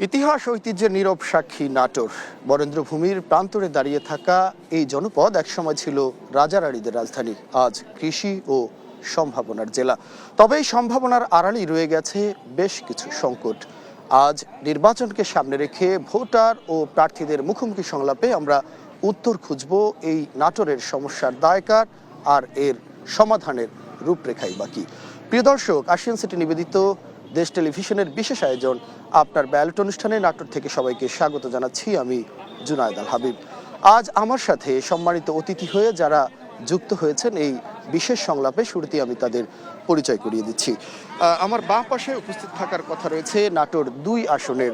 ইতিহাস ঐতিহ্যের নীরব সাক্ষী নাটোর। বরেন্দ্রভূমির প্রান্তরে দাঁড়িয়ে থাকা এই জনপদ একসময় ছিল রাজারানীদের রাজধানী, আজ কৃষি ও সম্ভাবনার জেলা। তবে এই সম্ভাবনার আড়ালেই রয়ে গেছে বেশ কিছু সংকট। আজ নির্বাচনকে সামনে রেখে ভোটার ও প্রার্থীদের মুখোমুখি সংলাপে আমরা উত্তর খুঁজব এই নাটোরের সমস্যার দায়কার আর এর সমাধানের রূপরেখাই বাকি। প্রিয় দর্শক, আশিয়ান সিটি নিবেদিত দেশ টেলিভিশনের বিশেষ আয়োজন আপনার ব্যালট অনুষ্ঠানে নাটোর থেকে সবাইকে স্বাগত জানাচ্ছি। আমি জুনায়েদ আল হাবিব। আজ আমার সাথে সম্মানিত অতিথি হয়ে যারা যুক্ত হয়েছেন এই বিশেষ সংলাপে, শুরুতেই আমি তাদের পরিচয় করিয়ে দিচ্ছি। আমার বাঁ পাশে উপস্থিত থাকার কথা রয়েছে নাটোর ২ আসনের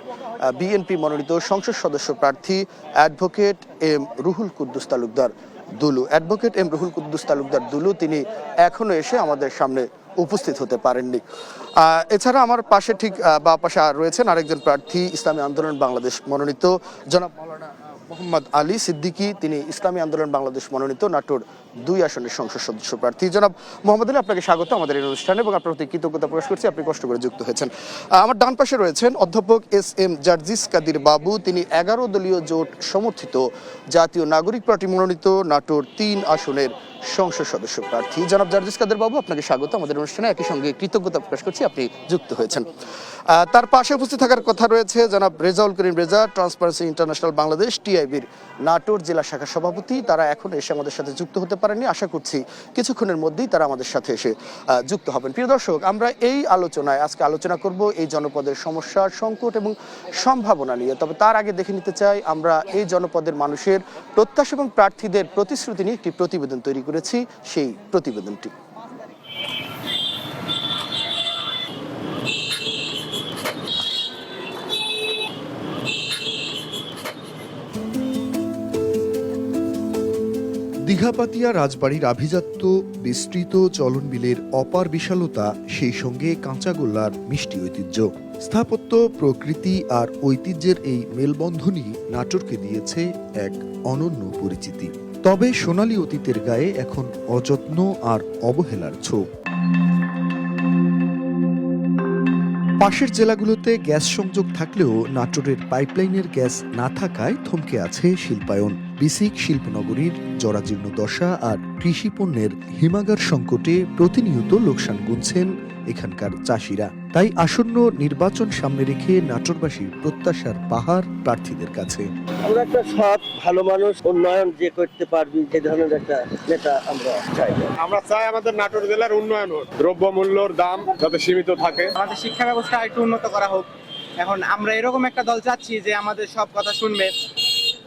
বিএনপি মনোনীত সংসদ সদস্য প্রার্থী advocate M Ruhul Kuddus Talukdar Dulu. Advocate M Ruhul Kuddus Talukdar Dulu তিনি এখনো এসে আমাদের সামনে উপস্থিত হতে পারেননি। এছাড়া আমার পাশে ঠিক বা পাশে রয়েছেন আরেকজন প্রার্থী, ইসলামী আন্দোলন বাংলাদেশ মনোনীত জনাব মাওলানা মোহাম্মদ আলী সিদ্দিকী। তিনি ইসলামী আন্দোলন বাংলাদেশ মনোনীত নাটোর ২ আসনের সংসদ সদস্য প্রার্থী। জনাব মোহাম্মদ আলী, আপনাকে স্বাগত আমাদের এই অনুষ্ঠানে এবং আপনার প্রতি কৃতজ্ঞতা প্রকাশ করছি, আপনি কষ্ট করে যুক্ত হয়েছেন। আমার ডান পাশে রয়েছেন অধ্যাপক এস এম জার্জিস কাদির বাবু। তিনি ১১ দলীয় জোট সমর্থিত জাতীয় নাগরিক পার্টি মনোনীত নাটোর ৩ আসনের সংসদ সদস্য প্রার্থী। জনাব জার্জিস কাদের বাবু, আপনাকে স্বাগত আমাদের অনুষ্ঠানে, একই সঙ্গে কৃতজ্ঞতা প্রকাশ করছি আপনি যুক্ত হয়েছেন। তার পাশে উপস্থিত থাকার কথা রয়েছে জনাব রেজাউল করিম রেজা, ট্রান্সপারেন্সি ইন্টারন্যাশনাল বাংলাদেশ টিআইবির নাটোর জেলা শাখার সভাপতি। তারা এখন এসে আমাদের সাথে যুক্ত হতে পারেননি, আশা করছি কিছুক্ষণের মধ্যেই তারা আমাদের সাথে এসে যুক্ত হবেন। প্রিয় দর্শক, আমরা এই আলোচনায় আজকে আলোচনা করব এই জনপদের সমস্যা, সংকট এবং সম্ভাবনা নিয়ে। তবে তার আগে দেখে নিতে চাই আমরা এই জনপদের মানুষের প্রত্যাশা এবং প্রার্থীদের প্রতিশ্রুতি নিয়ে একটি প্রতিবেদন তৈরি করেছি, সেই প্রতিবেদনটি। দীঘাপাতিয়া রাজবাড়ির আভিজাত্য, বিস্তৃত চলনবিলের অপার বিশালতা, সেই সঙ্গে কাঁচাগোল্লার মিষ্টি ঐতিহ্য, স্থাপত্য, প্রকৃতি আর ঐতিহ্যের এই মেলবন্ধনই নাটোরকে দিয়েছে এক অনন্য পরিচিতি। তবে সোনালী অতীতের গায়ে এখন অযত্ন আর অবহেলার ছোপ। পাশের জেলাগুলোতে গ্যাস সংযোগ থাকলেও নাটোরের পাইপলাইনের গ্যাস না থাকায় থমকে আছে শিল্পায়ন। বিসিক শিল্পনগরীর জরাজীর্ণ দশা আর কৃষি পণ্যের হিমাগার সংকটে প্রতিনিয়ত লোকসান গুনছেন এখানকার চাষিরা। তাই আসন্ন নির্বাচন সামনে রেখে নাটোরবাসীর প্রত্যাশার পাহাড় প্রার্থীদের কাছে। আমরা একটা সৎ ভালো মানুষ, উন্নয়ন যে করতে পারবি সেই ধরনের একটা নেতা আমরা চাই। আমরা চাই আমাদের নাটোর জেলার উন্নয়ন হোক, দ্রব্যমূল্যর দাম যাতে সীমিত থাকে, আমাদের শিক্ষা ব্যবস্থা একটু উন্নত করা হোক। এখন আমরা এরকম একটা দল চাচ্ছি যে আমাদের সব কথা শুনবে,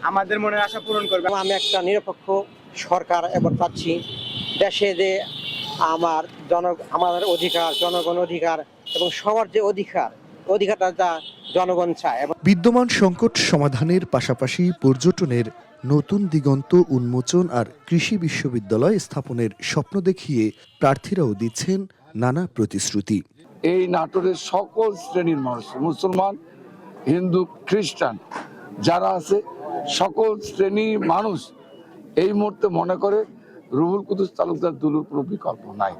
আমাদের মনের আশা পূরণ করবে। আমি একটা নিরপেক্ষ সরকার এবার পাচ্ছি, দেশে যে আমাদের অধিকার, জনগণ অধিকার এবং সবার যে অধিকারটা যা জনগণ চায়। বিদ্যমান সংকট সমাধানের পাশাপাশি পর্যটনের নতুন দিগন্ত উন্মোচন আর কৃষি বিশ্ববিদ্যালয় স্থাপনের স্বপ্ন দেখিয়ে প্রার্থীরাও দিচ্ছেন নানা প্রতিশ্রুতি। এই নাটোরের সকল শ্রেণীর মানুষ, মুসলমান, হিন্দু, খ্রিস্টান যারা আছে, সকল শ্রেণীর মানুষ এই মুহূর্তে মনে করে রুহুল কুদ্দুস তালুকদার দুলুর কোনো বিকল্প নাই।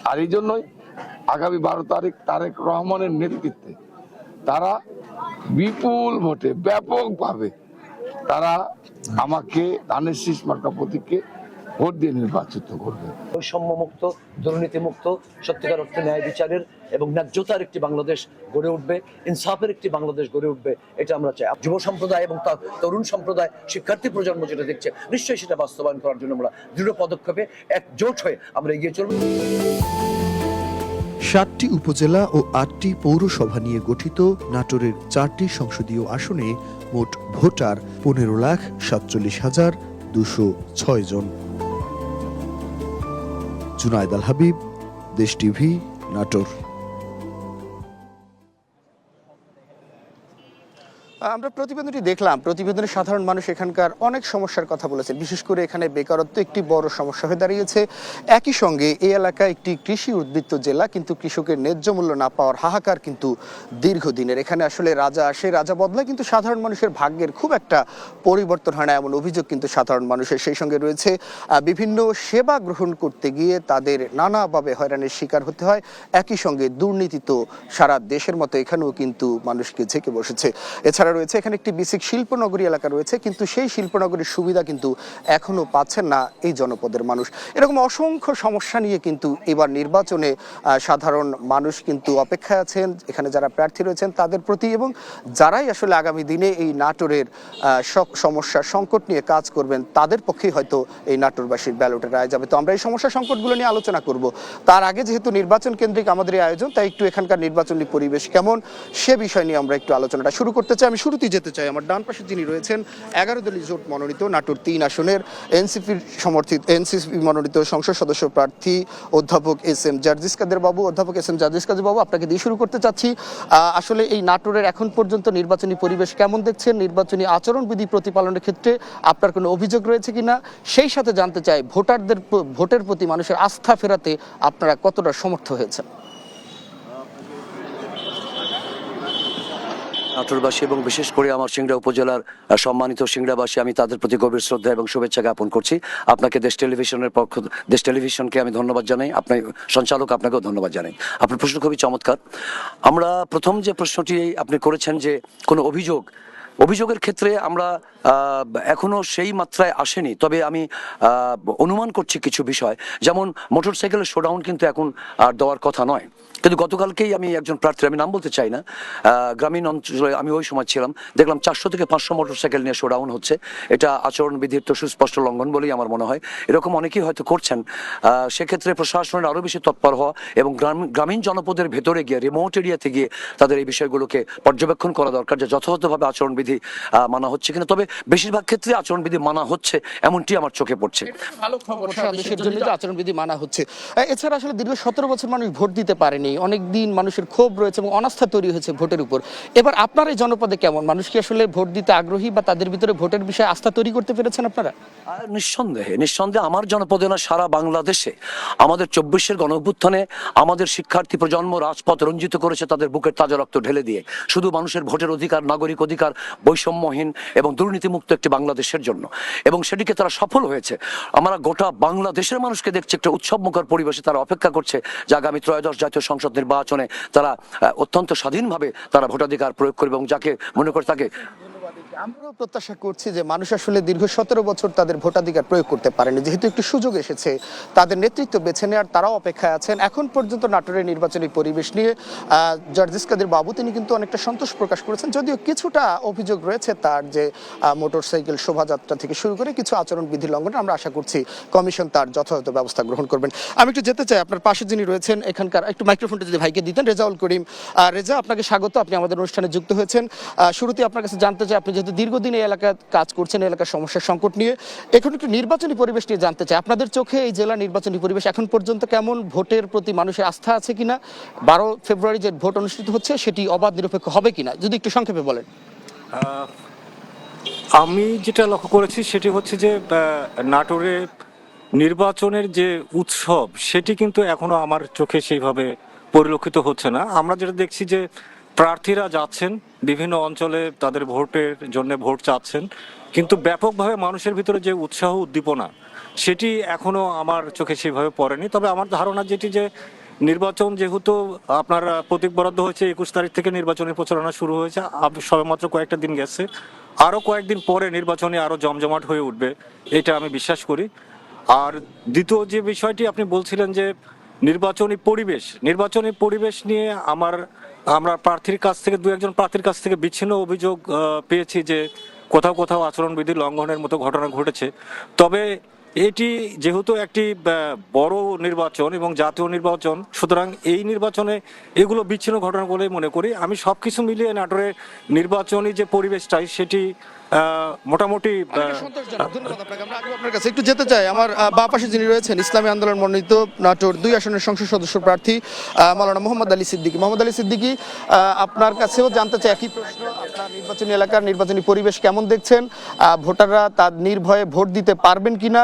আর এই জন্যই আগামী 12 তারিখ তারেক রহমানের নেতৃত্বে তারা বিপুল ভোটে ব্যাপকভাবে তারা আমাকে ধানের শীষ মার্কা প্রতীককে ভোট দিয়ে নির্বাচিত করবে। বৈষম্য মুক্ত, দুর্নীতি মুক্ত, সত্যিকার অর্থে ন্যায় বিচারের এবং ন্যায্যতার একটি বাংলাদেশ গড়ে উঠবে, ইনসাফের একটি বাংলাদেশ গড়ে উঠবে, এটা আমরা চাই। যুব সম্প্রদায় এবং তরুণ সম্প্রদায়, শিক্ষার্থী প্রজন্ম যেটা দেখছে, নিশ্চয়ই সেটা বাস্তবায়ন করার জন্য আমরা দৃঢ় পদক্ষেপে একজোট হয়ে আমরা এগিয়ে চলব। 7টি উপজেলা ও 8টি পৌরসভা নিয়ে গঠিত নাটোরের 4টি সংসদীয় আসনে মোট ভোটার 15,47,206 জন। জুনায়েদ আল হাবিব, দেশ টিভি, নাটোর। আমরা প্রতিবেদনটি দেখলাম। প্রতিবেদনে সাধারণ মানুষ এখানকার অনেক সমস্যার কথা বলেছেন, বিশেষ করে এখানে বেকারত্ব একটি বড় সমস্যা হয়ে দাঁড়িয়েছে। একই সঙ্গে এই এলাকা একটি কৃষি উদ্বৃত্ত জেলা, কিন্তু কৃষকের ন্যায্য মূল্য না পাওয়ার হাহাকার কিন্তু দীর্ঘদিনের। এখানে আসলে রাজা আসে, রাজা বদলায়, কিন্তু সাধারণ মানুষের ভাগ্যের খুব একটা পরিবর্তন হয় না, এমন অভিযোগ কিন্তু সাধারণ মানুষের। সেই সঙ্গে রয়েছে বিভিন্ন সেবা গ্রহণ করতে গিয়ে তাদের নানাভাবে হয়রানির শিকার হতে হয়। একই সঙ্গে দুর্নীতি তো সারা দেশের মতো এখানেও কিন্তু মানুষকে ঝেঁকে বসেছে। এছাড়া রয়েছে এখানে একটি বিসিক শিল্পনগরী এলাকা রয়েছে, কিন্তু সেই শিল্পনগরীর সুবিধা কিন্তু এখনো পাচ্ছেন না এই জনপদের মানুষ। এরকম অসংখ্য সমস্যা নিয়ে কিন্তু এবার নির্বাচনে সাধারণ মানুষ কিন্তু অপেক্ষায় আছেন, এখানে যারা প্রার্থী রয়েছেন তাদের প্রতি, এবং যারাই আসলে আগামী দিনে এই নাটোরের সমস্যা সংকট নিয়ে কাজ করবেন তাদের পক্ষেই হয়তো এই নাটোরবাসীর ব্যালটের রায় যাবে। তো আমরা এই সমস্যা সংকটগুলো নিয়ে আলোচনা করব। তার আগে যেহেতু নির্বাচন কেন্দ্রিক আমাদের এই আয়োজন, তাই একটু এখানকার নির্বাচনী পরিবেশ কেমন সে বিষয় নিয়ে আমরা একটু আলোচনাটা শুরু করতে চাই। আমি শুরুতেই যেতে চাই আমার ডান পাশে যিনি রয়েছেন 11 দলীয় জোট মনোনীত নাটোর 3 আসনের এনসিপি মনোনীত সংসদ সদস্য প্রার্থী অধ্যাপক এস এম জার্জিস কাদের বাবু। অধ্যাপক এস এম জার্জিস কাদের বাবু, আপনাকে দিয়ে শুরু করতে চাচ্ছি। আসলে এই নাটোরের এখন পর্যন্ত নির্বাচনী পরিবেশ কেমন দেখছেন? নির্বাচনী আচরণবিধি প্রতিপালনের ক্ষেত্রে আপনার কোনো অভিযোগ রয়েছে কিনা? সেই সাথে জানতে চাই ভোটারদের ভোটের প্রতি মানুষের আস্থা ফেরাতে আপনারা কতটা সমর্থ হয়েছেন? নাটোরবাসী এবং বিশেষ করে আমার সিংড়া উপজেলার সম্মানিত সিংড়াবাসী, আমি তাদের প্রতি গভীর শ্রদ্ধা এবং শুভেচ্ছা জ্ঞাপন করছি। আপনাকে দেশ টেলিভিশনকে আমি ধন্যবাদ জানাই, আপনার সঞ্চালক আপনাকেও ধন্যবাদ জানাই। আপনার প্রশ্ন খুবই চমৎকার। আমরা প্রথম যে প্রশ্নটি আপনি করেছেন যে কোনো অভিযোগের ক্ষেত্রে আমরা এখনো সেই মাত্রায় আসেনি, তবে আমি অনুমান করছি কিছু বিষয়, যেমন মোটরসাইকেলের শোডাউন কিন্তু এখন আর দেওয়ার কথা নয়। কিন্তু গতকালকেই আমি একজন প্রার্থী, আমি নাম বলতে চাই না, গ্রামীণ অঞ্চলে আমি ওই সময় ছিলাম, দেখলাম 400 থেকে 500 মোটরসাইকেল নিয়ে শোডাউন হচ্ছে। এটা আচরণবিধির তো সুস্পষ্ট লঙ্ঘন বলেই আমার মনে হয়। এরকম অনেকেই হয়তো করছেন। সেক্ষেত্রে প্রশাসনের আরও বেশি তৎপর হওয়া এবং গ্রামীণ জনপদের ভেতরে গিয়ে, রিমোট এরিয়াতে গিয়ে তাদের এই বিষয়গুলোকে পর্যবেক্ষণ করা দরকার যে যথাযথভাবে আচরণবিধি মানা হচ্ছে কিনা। তবে বেশিরভাগ ক্ষেত্রে আচরণবিধি মানা হচ্ছে এমনটি আমার চোখে পড়ছে। ভালো খবর, দেশের জন্য যে আচরণবিধি মানা হচ্ছে। এছাড়া আসলে দীর্ঘ 17 বছর মানুষ ভোট দিতে পারেনি, অনেক দিন মানুষের ক্ষোভ রয়েছে এবং অনাস্থা তৈরি হয়েছে ভোটের উপর। এবার আপনার এই জনপদে কেমন, মানুষ কি আসলে ভোট দিতে আগ্রহী বা তাদের ভিতরে ভোটের বিষয়ে আস্থা তৈরি করতে পেরেছেন আপনারা? নিঃসন্দেহে আমার জনপদে না, সারা বাংলাদেশে আমাদের 24-এর গণঅভ্যুত্থানে আমাদের শিক্ষার্থী প্রজন্ম রাজপথ রঞ্জিত করেছে তাদের বুকের তাজা রক্ত ঢেলে দিয়ে, শুধু মানুষের ভোটের অধিকার, নাগরিক অধিকার, বৈষম্যহীন এবং দুর্নীতিমুক্ত একটি বাংলাদেশের জন্য, এবং সেটিকে তারা সফল হয়েছে। আমরা গোটা বাংলাদেশের মানুষকে দেখছি একটা উৎসবমুখর পরিবেশে তারা অপেক্ষা করছে যে আগামী 13শ জাতীয় সংসদ নির্বাচনে তারা অত্যন্ত স্বাধীনভাবে তারা ভোটাধিকার প্রয়োগ করবে এবং যাকে মনে করে তাকে। আমরাও প্রত্যাশা করছি যে মানুষ আসলে দীর্ঘ 17 বছর তাদের ভোটাধিকার প্রয়োগ করতে পারেনি, যেহেতু একটু সুযোগ এসেছে তাদের নেতৃত্ব বেছে নেওয়ার, তারাও অপেক্ষায় আছেন। এখন পর্যন্ত নাটোরের নির্বাচনী পরিবেশ নিয়ে জার্জিস কাদের বাবু তিনি কিন্তু অনেকটা সন্তোষ প্রকাশ করেছেন, যদিও কিছুটা অভিযোগ রয়েছে তার, যে মোটরসাইকেল শোভাযাত্রা থেকে শুরু করে কিছু আচরণবিধি লঙ্ঘন। আমরা আশা করছি কমিশন তার যথাযথ ব্যবস্থা গ্রহণ করবেন। আমি একটু যেতে চাই আপনার পাশে যিনি রয়েছেন এখানকার, একটু মাইক্রোফোনটা যদি ভাইকে দিতেন, রেজাউল করিম। রেজা, আপনাকে স্বাগত, আপনি আমাদের অনুষ্ঠানে যুক্ত হয়েছেন। শুরুতে আপনার কাছে জানতে চাই, আপনি যেহেতু দীর্ঘদিন এই এলাকায় কাজ করছেন, এই এলাকার সমস্যার সংকট নিয়ে, এখন একটু নির্বাচনী পরিবেশ নিয়ে জানতে চাই। আপনাদের চোখে এই জেলা নির্বাচনী পরিবেশ এখন পর্যন্ত কেমন? ভোটের প্রতি মানুষের আস্থা আছে কিনা? 12 ফেব্রুয়ারি যে ভোট অনুষ্ঠিত হচ্ছে সেটি অবাধ নিরপেক্ষ হবে কিনা, যদি একটু সংক্ষেপে বলেন। আমি যেটা লক্ষ্য করেছি সেটি হচ্ছে যে নাটোরে নির্বাচনের যে উৎসব সেটি কিন্তু এখনো আমার চোখে সেইভাবে পরিলক্ষিত হচ্ছে না। আমরা যেটা দেখছি যে প্রার্থীরা যাচ্ছেন বিভিন্ন অঞ্চলে, তাদের ভোটের জন্য ভোট চাচ্ছেন, কিন্তু ব্যাপকভাবে মানুষের ভিতরে যে উৎসাহ উদ্দীপনা সেটি এখনো আমার চোখে সেইভাবে পড়েনি। তবে আমার ধারণা যেটি, যে নির্বাচন যেহেতু আপনার প্রতীক বরাদ্দ হয়েছে, 21 তারিখ থেকে নির্বাচনী প্রচারণা শুরু হয়েছে, সবেমাত্র কয়েকটা দিন গেছে, আরও কয়েকদিন পরে নির্বাচনে আরও জমজমাট হয়ে উঠবে, এটা আমি বিশ্বাস করি। আর দ্বিতীয় যে বিষয়টি আপনি বলছিলেন যে নির্বাচনী পরিবেশ নিয়ে আমরা প্রার্থীর কাছ থেকে, দু একজন প্রার্থীর কাছ থেকে বিচ্ছিন্ন অভিযোগ পেয়েছি যে কোথাও আচরণবিধি লঙ্ঘনের মতো ঘটনা ঘটেছে। তবে এটি যেহেতু একটি বড় নির্বাচন এবং জাতীয় নির্বাচন, সুতরাং এই নির্বাচনে এগুলো বিচ্ছিন্ন ঘটনা বলেই মনে করি। আমি সবকিছু মিলিয়ে নাটোরের নির্বাচনী যে পরিবেশটাই সেটি মোটামুটি সন্তোষজনক। ধন্যবাদ আপনাকে। আমরা আগে আপনার কাছে একটু যেতে চাই। আমার বাঁ পাশে যিনি রয়েছেন ইসলামী আন্দোলন মনোনীত নাটোর 2 আসনের সংসদ সদস্য প্রার্থী মাওলানা মোহাম্মদ আলী সিদ্দিকী। মোহাম্মদ আলী সিদ্দিকী, আপনার কাছেও জানতে চাই একই প্রশ্ন। আপনার নির্বাচনী এলাকার নির্বাচনী পরিবেশ কেমন দেখছেন? ভোটাররা তার নির্ভয়ে ভোট দিতে পারবেন কিনা?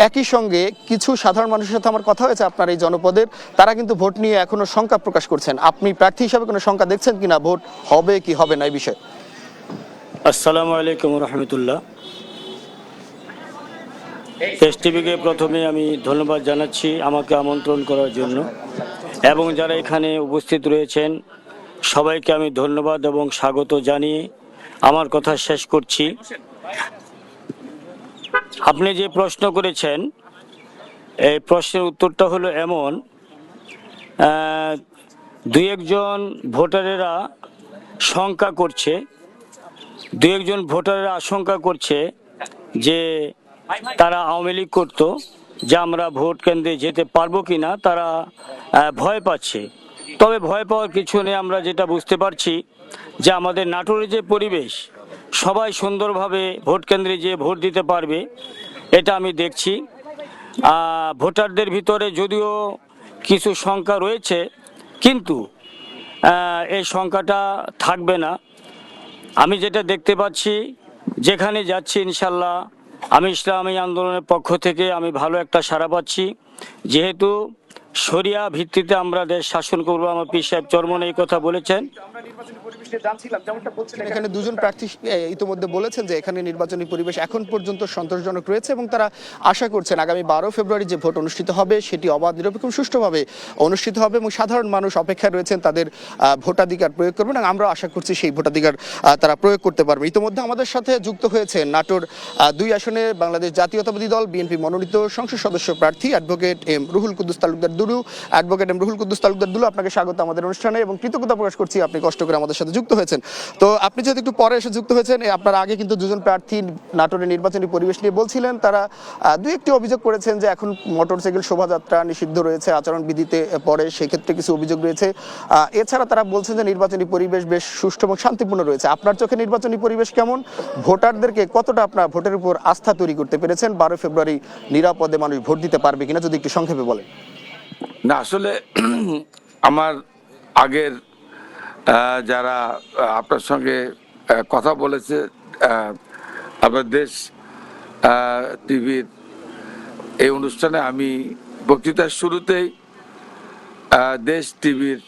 একই সঙ্গে কিছু সাধারণ মানুষের সাথে আমার কথা হয়েছে আপনার এই জনপদের, তারা কিন্তু ভোট নিয়ে এখনো শঙ্কা প্রকাশ করছেন। আপনি প্রার্থী হিসাবে কোনো শঙ্কা দেখছেন কিনা ভোট হবে কি হবে না এই বিষয়ে? আসসালামু আলাইকুম রহমতুল্লাহ। এসটিভিকে প্রথমে আমি ধন্যবাদ জানাচ্ছি আমাকে আমন্ত্রণ করার জন্য, এবং যারা এখানে উপস্থিত রয়েছেন সবাইকে আমি ধন্যবাদ এবং স্বাগত জানিয়ে আমার কথা শেষ করছি। আপনি যে প্রশ্ন করেছেন এই প্রশ্নের উত্তরটা হলো এমন, দুই একজন ভোটারেরা শঙ্কা করছে, দু একজন ভোটাররা আশঙ্কা করছে যে তারা আওয়ামী লীগ করতো, যে আমরা ভোট কেন্দ্রে যেতে পারবো কিনা, তারা ভয় পাচ্ছে। তবে ভয় পাওয়ার কিছু নেই। আমরা যেটা বুঝতে পারছি যে আমাদের নাটোরের যে পরিবেশ, সবাই সুন্দরভাবে ভোট কেন্দ্রে যেয়ে ভোট দিতে পারবে, এটা আমি দেখছি। ভোটারদের ভিতরে যদিও কিছু শঙ্কা রয়েছে, কিন্তু এই শঙ্কাটা থাকবে না। আমি যেটা দেখতে পাচ্ছি, যেখানে যাচ্ছি ইনশাল্লাহ আমি ইসলামী আন্দোলনের পক্ষ থেকে আমি ভালো একটা সাড়া পাচ্ছি। যেহেতু শরিয়া ভিত্তিতে আমরা দেশ শাসন করবো, আমার পীর সাহেব চরমন এই কথা বলেছেন। এখানে দুজন প্রার্থী ইতিমধ্যে বলেছেন যে এখানে নির্বাচনী পরিবেশ এখন পর্যন্ত সন্তোষজনক রয়েছে, এবং তারা আশা করছেন আগামী 12 ফেব্রুয়ারি যে ভোট অনুষ্ঠিত হবে সেটি অবাধ, নিরপেক্ষ, সুষ্ঠুভাবে অনুষ্ঠিত হবে, এবং সাধারণ মানুষ অপেক্ষায় রয়েছেন তাদের ভোটাধিকার প্রয়োগ করবেন, এবং আমরা আশা করছি সেই ভোটাধিকার তারা প্রয়োগ করতে পারবে। ইতিমধ্যে আমাদের সাথে যুক্ত হয়েছে নাটোর 2 আসনে বাংলাদেশ জাতীয়তাবাদী দল বিএনপি মনোনীত সংসদ সদস্য প্রার্থী advocate M Ruhul Kuddus Talukdar Dulu. Advocate M Ruhul Kuddus Talukdar Dulu, আপনাকে স্বাগত আমাদের অনুষ্ঠানে, এবং কৃতজ্ঞতা প্রকাশ করছি আপনি কষ্ট করে আমাদের সাথে যুক্ত হয়েছেন। তো আপনি যেহেতু একটু পরে এসে যুক্ত হয়েছেন, আপনার আগে কিন্তু দুজন প্রার্থী নাটোরের নির্বাচনী পরিবেশ নিয়ে বলছিলেন। তারা দুই একটি অভিযোগ করেছেন যে এখন মোটরসাইকেল শোভাযাত্রা নিষিদ্ধ রয়েছে আচরণবিধিতে পড়ে, সেক্ষেত্রে কিছু অভিযোগ রয়েছে। এছাড়া তারা বলছেন যে নির্বাচনী পরিবেশ বেশ সুষ্ঠু এবং শান্তিপূর্ণ রয়েছে। আপনার চোখে নির্বাচনী পরিবেশ কেমন? ভোটারদেরকে কতটা আপনার ভোটের উপর আস্থা তৈরি করতে পেরেছেন? 12 ফেব্রুয়ারি নিরাপদে মানুষ ভোট দিতে পারবে কিনা, যদি একটু সংক্ষেপে বলেন। না, আসলে আমার আগের যারা আপনার সঙ্গে কথা বলেছে, আপনার দেশ টিভির এই অনুষ্ঠানে আমি বক্তৃতার শুরুতেই দেশ টিভির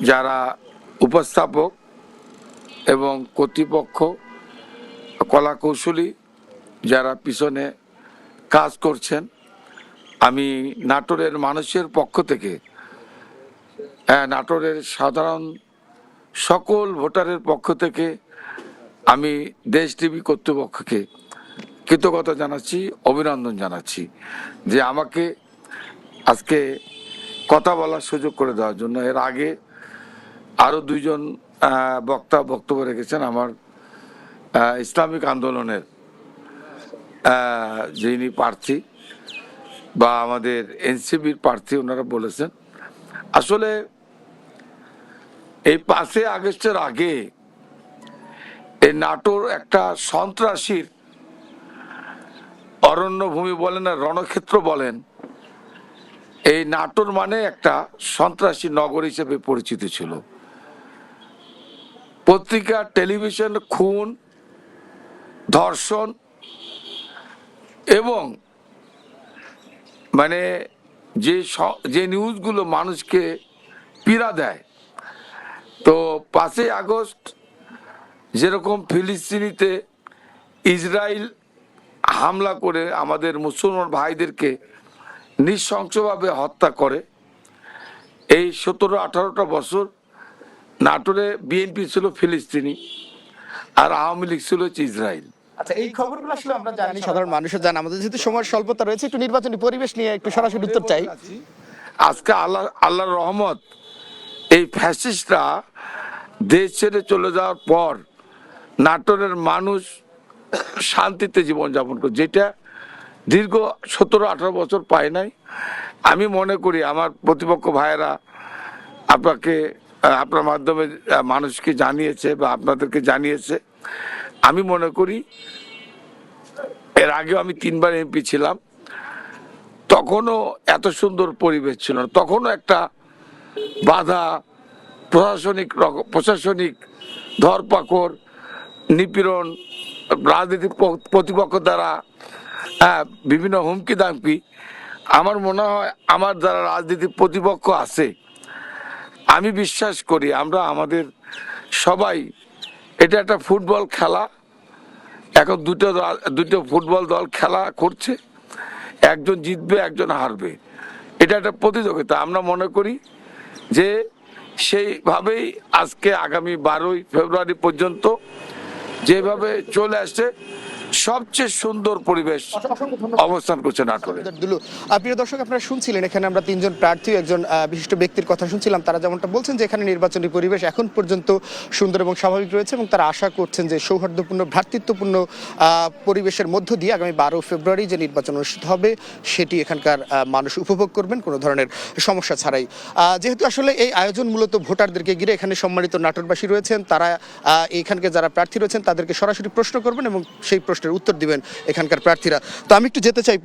যারা উপস্থাপক এবং কর্তৃপক্ষ, কলা কৌশলী যারা পিছনে কাজ করছেন, আমি নাটোরের মানুষের পক্ষ থেকে, নাটোরের সাধারণ সকল ভোটারের পক্ষ থেকে আমি দেশ টিভি কর্তৃপক্ষকে কৃতজ্ঞতা জানাচ্ছি, অভিনন্দন জানাচ্ছি যে আমাকে আজকে কথা বলার সুযোগ করে দেওয়ার জন্য। এর আগে আরও দুইজন বক্তব্য রেখেছেন আমার ইসলামিক আন্দোলনের যিনি প্রার্থী বা আমাদের এনসিপির প্রার্থী, ওনারা বলেছেন আসলে এই 5 আগস্টের আগে এই নাটোর একটা সন্ত্রাসীর অরণ্যভূমি বলেন আর রণক্ষেত্র বলেন, এই নাটোর মানে একটা সন্ত্রাসী নগর হিসেবে পরিচিত ছিল। পত্রিকা, টেলিভিশন, খুন, ধর্ষণ এবং মানে যে নিউজগুলো মানুষকে পীড়া দেয়। তো 5 আগস্ট যেরকম ফিলিস্তিনিতে ইসরায়েল হামলা করে আমাদের মুসলমান ভাইদেরকে নৃশংসভাবে হত্যা করে, এই 17-18টা বছর নাটোরে বিএনপি ছিল ফিলিস্তিনি আর আওয়ামী লীগ ছিল ইসরায়েল। আচ্ছা, এই খবরগুলো আসলে আমরা জানি, সাধারণ মানুষের জানা। আমাদের যেহেতু সময়ের স্বল্পতা রয়েছে, একটু নির্বাচনী পরিবেশ নিয়ে একটু সরাসরি উত্তর চাই। আজকে আল্লাহর রহমত, এই ফ্যাসিস্টরা দেশ ছেড়ে চলে যাওয়ার পর নাটোরের মানুষ শান্তিতে জীবনযাপন করে, যেটা দীর্ঘ 17-18 বছর পায় নাই। আমি মনে করি আমার প্রতিপক্ষ ভাইয়েরা আপনার মাধ্যমে মানুষকে জানিয়েছে বা আপনাদেরকে জানিয়েছে, আমি মনে করি এর আগেও আমি 3বার এমপি ছিলাম, তখনও এত সুন্দর পরিবেশ ছিল না, তখনও একটা বাধা, প্রশাসনিক ধরপাকড়, নিপীড়ন, রাজনৈতিক প্রতিপক্ষ দ্বারা বিভিন্ন হুমকি দামকি। আমার মনে হয় আমার যারা রাজনৈতিক প্রতিপক্ষ আছে, আমি বিশ্বাস করি আমরা আমাদের সবাই, এটা একটা ফুটবল খেলা, এখন দুটো ফুটবল দল খেলা করছে, একজন জিতবে একজন হারবে, এটা একটা প্রতিযোগিতা। আমরা মনে করি যে সেইভাবেই আজকে আগামী 12ই ফেব্রুয়ারি পর্যন্ত যেভাবে চলে আসছে সবচেয়ে সুন্দর পরিবেশ অবস্থান করছে নাটোরে। প্রিয় দর্শক, আপনারা শুনছিলেন এখানে আমরা 3জন প্রার্থী, একজন বিশিষ্ট ব্যক্তির কথা শুনছিলাম। তারা যেমনটা বলছেন যে এখানে নির্বাচনী পরিবেশ এখন পর্যন্ত সুন্দর এবং স্বাভাবিক রয়েছে এবং তারা আশা করছেন যে সৌহার্দ্যপূর্ণ, ভ্রাতৃত্বপূর্ণ পরিবেশের মধ্য দিয়ে আগামী 12 ফেব্রুয়ারি যে নির্বাচন অনুষ্ঠিত হবে সেটি এখানকার মানুষ উপভোগ করবেন কোনো ধরনের সমস্যা ছাড়াই। যেহেতু আসলে এই আয়োজন মূলত ভোটারদেরকে ঘিরে, এখানে সম্মানিত নাটোরবাসী রয়েছেন, তারা এখানকার যারা প্রার্থী রয়েছেন তাদেরকে সরাসরি প্রশ্ন করবেন এবং সেই প্রশ্নের উত্তর দিবেন এখানকার প্রার্থীরা। তো আমি একটু যেতে চাই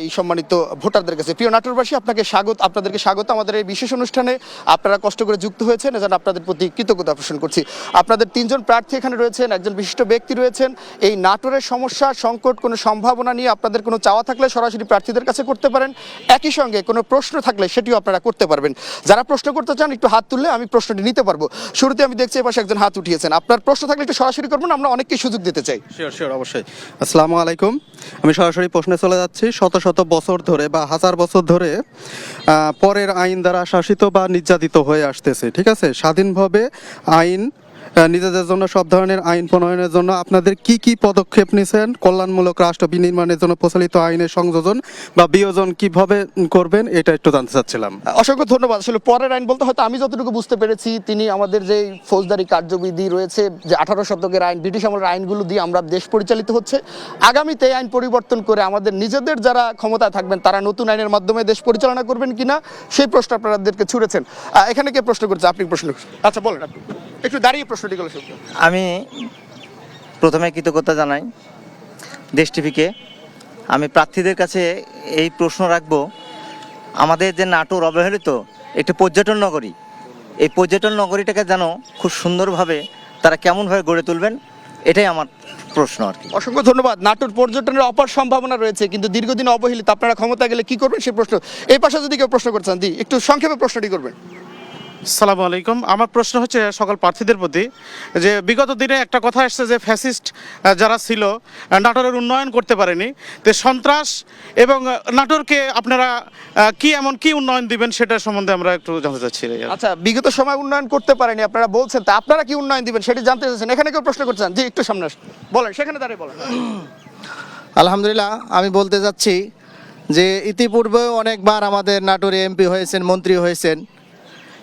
এই সম্মানিত ভোটারদের কাছে। প্রিয় নাটোরবাসী, আপনাদেরকে স্বাগত আমাদের এই বিশেষ অনুষ্ঠানে। আপনারা কষ্ট করে যুক্ত হয়েছেন, এজন্য আপনাদের প্রতি কৃতজ্ঞতা পোষণ করছি। আপনাদের 3জন প্রার্থী এখানে রয়েছেন, একজন বিশিষ্ট ব্যক্তি রয়েছেন। এই নাটোরের সমস্যা, সংকট, কোনো সম্ভাবনা নিয়ে আপনাদের কোনো চাওয়া থাকলে সরাসরি প্রার্থীদের কাছে করতে পারেন। একই সঙ্গে কোনো প্রশ্ন থাকলে সেটিও আপনারা করতে পারবেন। যারা প্রশ্ন করতে চান একটু হাত তুললে আমি প্রশ্নটি নিতে পারবো। শুরুতে আমি দেখছি এপাশে একজন হাত উঠিয়েছেন। আপনার প্রশ্ন থাকলে একটু সরাসরি করবেন, আমরা অনেককেই সুযোগ দিতে চাই। শিওর অবশ্যই। আসসালামু আলাইকুম। আমি সরাসরি প্রশ্নে চলে যাচ্ছি। শত শত বছর ধরে বা হাজার বছর ধরে পরের আইন দ্বারা শাসিত বা নির্যাতিত হয়ে আসতেছে, ঠিক আছে? স্বাধীনভাবে আইন নিজেদের জন্য সব ধরনের আইন প্রণয়নের জন্য আপনাদের কি কি পদক্ষেপ নিয়েছেন? কল্যাণমূলক রাষ্ট্র বিনির্মাণের জন্য প্রচলিত আইনের সংযোজন বা বিয়োজন কিভাবে করবেন, এটা একটু জানতে চাচ্ছিলাম। অসংখ্য ধন্যবাদ। আসলে পরের আইন বলতে হয়তো আমি যতটুকু বুঝতে পেরেছি, তিনি আমাদের যে ফৌজদারি কার্যবিধি রয়েছে, যে 18 শতকের আইন, ব্রিটিশ আমলের আইনগুলো দিয়ে আমরা দেশ পরিচালিত হচ্ছে। আগামীতে আইন পরিবর্তন করে আমাদের নিজেদের যারা ক্ষমতায় থাকবেন তারা নতুন আইনের মাধ্যমে দেশ পরিচালনা করবেন কিনা সেই প্রশ্ন আপনাদেরকে ছুড়েছেন। এখানে কে প্রশ্ন করছে? আপনি প্রশ্ন করছেন। আচ্ছা বলেন, আপনি একটু দাঁড়িয়ে প্রশ্নটি করলে। আমি প্রথমে কৃতজ্ঞতা জানাই দেশ টিভিকে। আমি প্রার্থীদের কাছে এই প্রশ্ন রাখব, আমাদের যে নাটোর অবহেলিত একটি পর্যটন নগরী, এই পর্যটন নগরীটাকে যেন খুব সুন্দরভাবে তারা কেমনভাবে গড়ে তুলবেন, এটাই আমার প্রশ্ন আর কি। অসংখ্য ধন্যবাদ। নাটোর পর্যটনের অপার সম্ভাবনা রয়েছে, কিন্তু দীর্ঘদিন অবহেলিত। আপনারা ক্ষমতা গেলে কি করবেন সেই প্রশ্ন। এই পাশে যদি কেউ প্রশ্ন করছেন, দি একটু সংক্ষেপে প্রশ্নটি করবেন। আসসালামু আলাইকুম। আমার প্রশ্ন হচ্ছে সকল প্রার্থীদের প্রতি, যে বিগত দিনে একটা কথা আসছে যে ফ্যাসিস্ট যারা ছিল নাটোরের উন্নয়ন করতে পারেনি, তো সন্ত্রাস এবং নাটোরকে আপনারা কি উন্নয়ন দিবেন সেটা সম্বন্ধে আমরা একটু জানতে চাচ্ছি। আচ্ছা, বিগত সময় উন্নয়ন করতে পারেনি আপনারা বলছেন, তা আপনারা কি উন্নয়ন দিবেন সেটি জানতে চাচ্ছেন। এখানে কেউ প্রশ্ন করছেন? জি একটু সামনে আসুন, বলেন, সেখানে দাঁড়িয়ে বলেন। আলহামদুলিল্লাহ, আমি বলতে যাচ্ছি যে ইতিপূর্বে অনেকবার আমাদের নাটোরে এমপি হয়েছেন, মন্ত্রী হয়েছেন,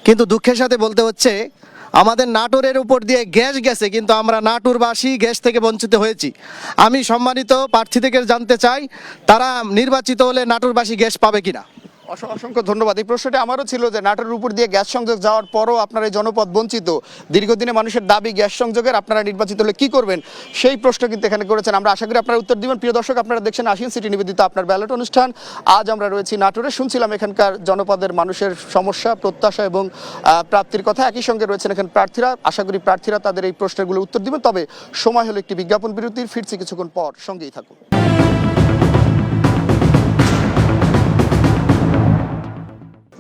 কিন্তু দুঃখের সাথে বলতে হচ্ছে আমাদের নাটোরের উপর দিয়ে গ্যাস গেছে, কিন্তু আমরা নাটোরবাসী গ্যাস থেকে বঞ্চিত হয়েছি। আমি সম্মানিত প্রার্থী থেকে জানতে চাই তারা নির্বাচিত হলে নাটোরবাসী গ্যাস পাবে কিনা। অসংখ্য ধন্যবাদ। এই প্রশ্নটি আমারও ছিল যে নাটোরের উপর দিয়ে গ্যাস সংযোগ যাওয়ার পরও আপনার এই জনপদ বঞ্চিত, দীর্ঘদিনে মানুষের দাবি গ্যাস সংযোগের, আপনারা নির্বাচিত হলে কি করবেন সেই প্রশ্ন কিন্তু এখানে করেছেন। আমরা আশা করি আপনারা উত্তর দিবেন। প্রিয় দর্শক, আপনারা দেখছেন আশিয়ান সিটি নিবেদিত আপনার ব্যালট অনুষ্ঠান। আজ আমরা রয়েছি নাটোরে, শুনছিলাম এখানকার জনপদের মানুষের সমস্যা, প্রত্যাশা এবং প্রাপ্তির কথা। একই সঙ্গে রয়েছেন এখানে প্রার্থীরা। আশা করি প্রার্থীরা তাদের এই প্রশ্নগুলো উত্তর দিবেন। তবে সময় হলো একটি বিজ্ঞাপন বিরতির। ফিরছি কিছুক্ষণ পর, সঙ্গেই থাকুন।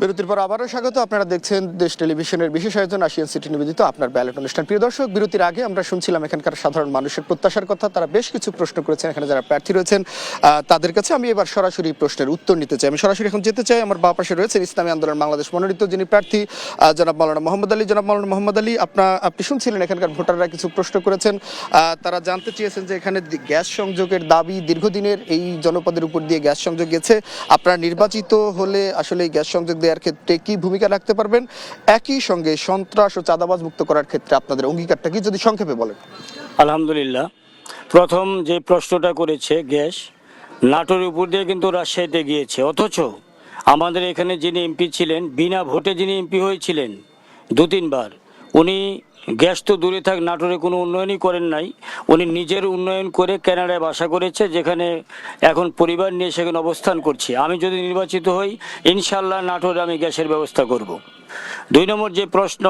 বিরতির পর আবারও স্বাগত। আপনারা দেখছেন দেশ টেলিভিশনের বিশেষ আয়োজন আশিয়ান সিটি নিবেদিত আপনার ব্যালট অনুষ্ঠান। প্রিয় দর্শক, বিরতির আগে আমরা শুনছিলাম এখানকার সাধারণ মানুষের প্রত্যাশার কথা। তারা বেশ কিছু প্রশ্ন করেছেন এখানে যারা প্রার্থী রয়েছেন তাদের কাছে। আমি এবার সরাসরি প্রশ্নের উত্তর নিতে চাই। আমি সরাসরি এখন যেতে চাই, আমার বাঁ পাশে রয়েছেন ইসলামী আন্দোলন বাংলাদেশ মনোনীত যিনি প্রার্থী জনাব মাওলানা মোহাম্মদ আলী। জনাব মাওলানা মোহাম্মদ আলী, আপনি শুনছিলেন এখানকার ভোটাররা কিছু প্রশ্ন করেছেন। তারা জানতে চেয়েছেন যে এখানে গ্যাস সংযোগের দাবি, দীর্ঘদিনের এই জনপদের উপর দিয়ে গ্যাস সংযোগ গেছে, আপনারা নির্বাচিত হলে আসলে এই গ্যাস সংযোগ দেওয়ার ক্ষেত্রে কি ভূমিকা রাখতে পারবেন? একই সঙ্গে সন্ত্রাস ও চাঁদাবাজ মুক্ত করার ক্ষেত্রে আপনাদের অঙ্গীকারটা কি, যদি সংক্ষেপে বলেন। আলহামদুলিল্লাহ, প্রথম যে প্রশ্নটা করেছে গ্যাস, নাটোরের উপর দিয়ে কিন্তু রাজশাহীতে গিয়েছে, অথচ আমাদের এখানে যিনি এমপি ছিলেন, বিনা ভোটে যিনি এমপি হয়েছিলেন 2-3 বার, উনি গ্যাস তো দূরে থাক, নাটোরে কোনো উন্নয়নই করেন নাই। উনি নিজের উন্নয়ন করে কানাডায় বাসা করেছে, যেখানে এখন পরিবার নিয়ে সেখানে অবস্থান করছে। আমি যদি নির্বাচিত হই, ইনশাল্লাহ নাটোরে আমি গ্যাসের ব্যবস্থা করব। 2 নম্বর যে প্রশ্ন,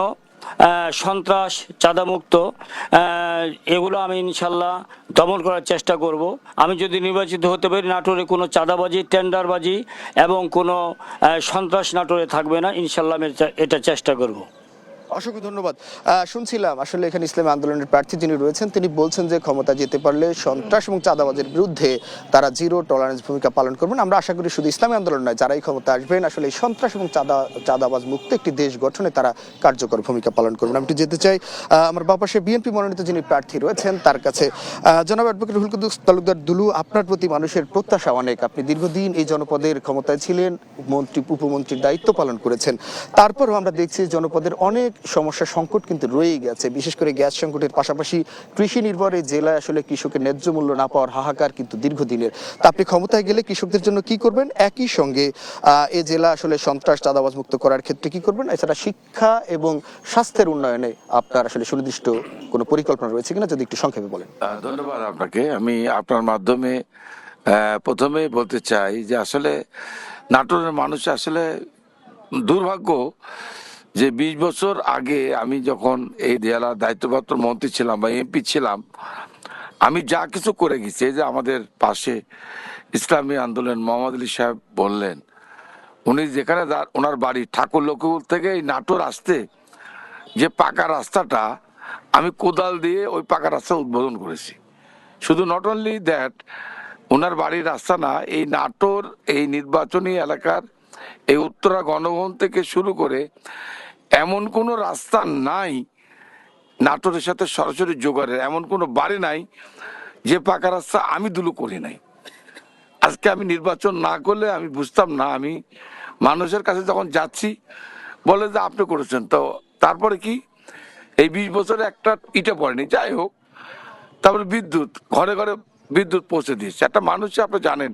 সন্ত্রাস, চাঁদামুক্ত, এগুলো আমি ইনশাল্লাহ দমন করার চেষ্টা করব। আমি যদি নির্বাচিত হতে পারি, নাটোরে কোনো চাঁদাবাজি, টেন্ডারবাজি এবং কোনো সন্ত্রাস নাটোরে থাকবে না, ইনশাল্লাহ আমি এটা চেষ্টা করব। অসংখ্য ধন্যবাদ। শুনছিলাম আসলে এখানে ইসলামী আন্দোলনের প্রার্থী যিনি রয়েছেন তিনি বলছেন যে ক্ষমতা যেতে পারলে সন্ত্রাস এবং চাঁদাবাজের বিরুদ্ধে তারা জিরো টলারেন্স ভূমিকা পালন করবেন। আমরা আশা করি শুধু ইসলামী আন্দোলন নয়, যারাই ক্ষমতা আসবেন আসলে এই সন্ত্রাস এবং চাঁদাবাজ মুক্ত একটি দেশ গঠনে তারা কার্যকর ভূমিকা পালন করবেন। আমি একটু যেতে চাই আমার বাম পাশে বিএনপি মনোনীত যিনি প্রার্থী রয়েছেন তার কাছে। জনাব অ্যাডভোকেট রুহুল কুদ্দুস তালুকদার দুলু, আপনার প্রতি মানুষের প্রত্যাশা অনেক। আপনি দীর্ঘদিন এই জনপদের ক্ষমতায় ছিলেন, মন্ত্রী উপমন্ত্রীর দায়িত্ব পালন করেছেন। তারপরও আমরা দেখছি জনপদের অনেক সমস্যা সংকট কিন্তু রয়েই গেছে, বিশেষ করে গ্যাস সংকটের পাশাপাশি কৃষি নির্ভর এই জেলায় আসলে কৃষকের ন্যায্য মূল্য না পাওয়ার হাহাকার কিন্তু দীর্ঘদিনের। তা আপনি ক্ষমতায় গেলে কৃষকদের জন্য কি করবেন, একই সঙ্গে এই জেলা আসলে সন্ত্রাস চাঁদাবাজ মুক্ত করার ক্ষেত্রে কি করবেন, এছাড়া শিক্ষা এবং স্বাস্থ্যের উন্নয়নে আপনার আসলে সুনির্দিষ্ট কোনো পরিকল্পনা রয়েছে কিনা যদি একটু সংক্ষেপে বলেন। ধন্যবাদ আপনাকে। আমি আপনার মাধ্যমে প্রথমে বলতে চাই যে আসলে নাটোরের মানুষ আসলে দুর্ভাগ্য যে 20 বছর আগে আমি যখন এই জেলার দায়িত্বপ্রাপ্ত মন্ত্রী ছিলাম বা এমপি ছিলাম, আমি যা কিছু করে গেছি, যে আমাদের পাশে ইসলামী আন্দোলন মোহাম্মদ আলী সাহেব বললেন, উনি যেখানে ওনার বাড়ি ঠাকুর লক্ষ্মীপুর থেকে এই নাটোর আসতে যে পাকা রাস্তাটা, আমি কোদাল দিয়ে ওই পাকা রাস্তা উদ্বোধন করেছি। শুধু নট অনলি দ্যাট, ওনার বাড়ির রাস্তা না, এই নাটোর এই নির্বাচনী এলাকার এই উত্তরা গণভবন থেকে শুরু করে এমন কোনো রাস্তা নাই নাটোরের সাথে সরাসরি যোগাযোগের, এমন কোনো বাড়ি নাই যে পাকা রাস্তা আমি দুলু করি নাই। আজকে আমি নির্বাচন না করলে আমি বুঝতাম না। আমি মানুষের কাছে যখন যাচ্ছি বলে যে আপনি করেছেন, তো তারপরে কি এই 20 বছরে একটা ইটা পড়েনি। যাই হোক, তারপরে বিদ্যুৎ, ঘরে ঘরে বিদ্যুৎ পৌঁছে দিয়েছে একটা মানুষে। আপনি জানেন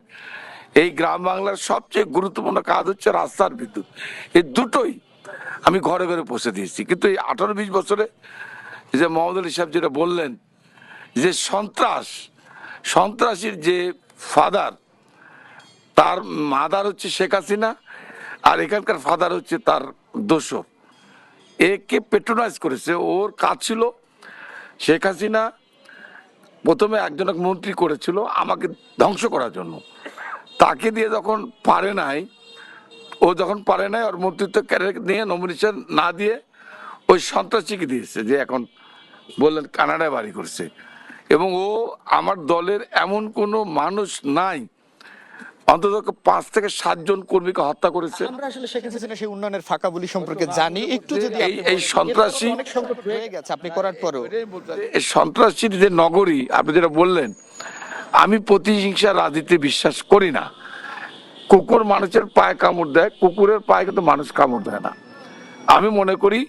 এই গ্রাম বাংলার সবচেয়ে গুরুত্বপূর্ণ কাজ হচ্ছে রাস্তার বিদ্যুৎ, এই দুটোই আমি ঘরে ঘরে পৌঁছে দিয়েছি। কিন্তু এই 18-20 বছরে যে মোহাম্মদ আলী সাহেব যেটা বললেন যে সন্ত্রাসীর যে ফাদার, তার মাদার হচ্ছে শেখ হাসিনা, আর এখানকার ফাদার হচ্ছে তার দোসর। একে পেট্রোনাইজ করেছে। ওর কাজ ছিল শেখ হাসিনা প্রথমে একজন মন্ত্রী করেছিল আমাকে ধ্বংস করার জন্য, তাকে দিয়ে যখন পারে নাই, ওর মন্ত্রিত্ব ক্যারিয়ার নিয়ে নমিনেশন না দিয়ে ওই সন্ত্রাসীকে দিয়েছে, যে এখন বললেন কানাডায় বাড়ি করছে। এবং ও আমার দলের এমন কোনো মানুষ নাই, অন্তত 5 থেকে 7 জন কর্মীকে হত্যা করেছে। আমরা আসলে শেখ হাসিনা সেই উন্নয়নের ফাঁকা বলি সম্পর্কে জানি, একটু যদি এই সন্ত্রাসী অনেক সংকট রয়ে গেছে আপনি করার পরেও এই সন্ত্রাসীর যে নগরী আপনি যেটা বললেন, আমি প্রতিহিংসা রাজনীতি বিশ্বাস করি না। কুকুর মানুষের পায়ে কামড় দেয়, কুকুরের পায়ে কিন্তু মানুষ কামড় দেয় না। আমি মনে করি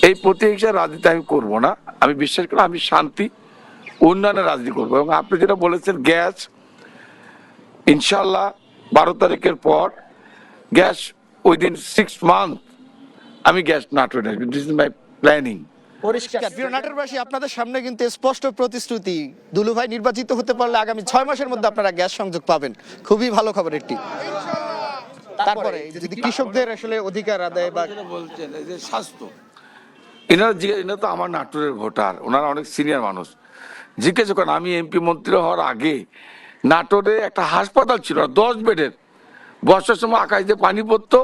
এই প্রতিহিংসা রাজনীতি আমি করব না। আমি বিশ্বাস করি আমি শান্তি উন্নয়নের রাজনীতি করবো। এবং আপনি যেটা বলেছেন গ্যাস, ইনশাল্লাহ 12 তারিখের পর গ্যাস উইদিন 6 মান্থ আমি গ্যাস নাটোরে আসবো। This is my planning. পরিষ্কার। প্রিয় নাটোরবাসী, আপনাদের সামনে কিন্তু স্পষ্ট প্রতিশ্রুতি, দুলু ভাই নির্বাচিত হতে পারলে আগামী 6 মাসের মধ্যে আপনারা গ্যাস সংযোগ পাবেন। খুবই ভালো খবর একটি। তারপরে যদি কৃষকদের আসলে অধিকার আদায় বা বলছেন এই যে স্বাস্থ্য, এনারা তো আমার নাটোরের ভোটার, ওনারা অনেক সিনিয়র মানুষ। জিজ্ঞেস করেন, আমি এমপি মন্ত্রী হওয়ার আগে নাটোরে একটা হাসপাতাল ছিল 10 বেডের, বর্ষার সময় আকাশ দিয়ে পানি পড়তো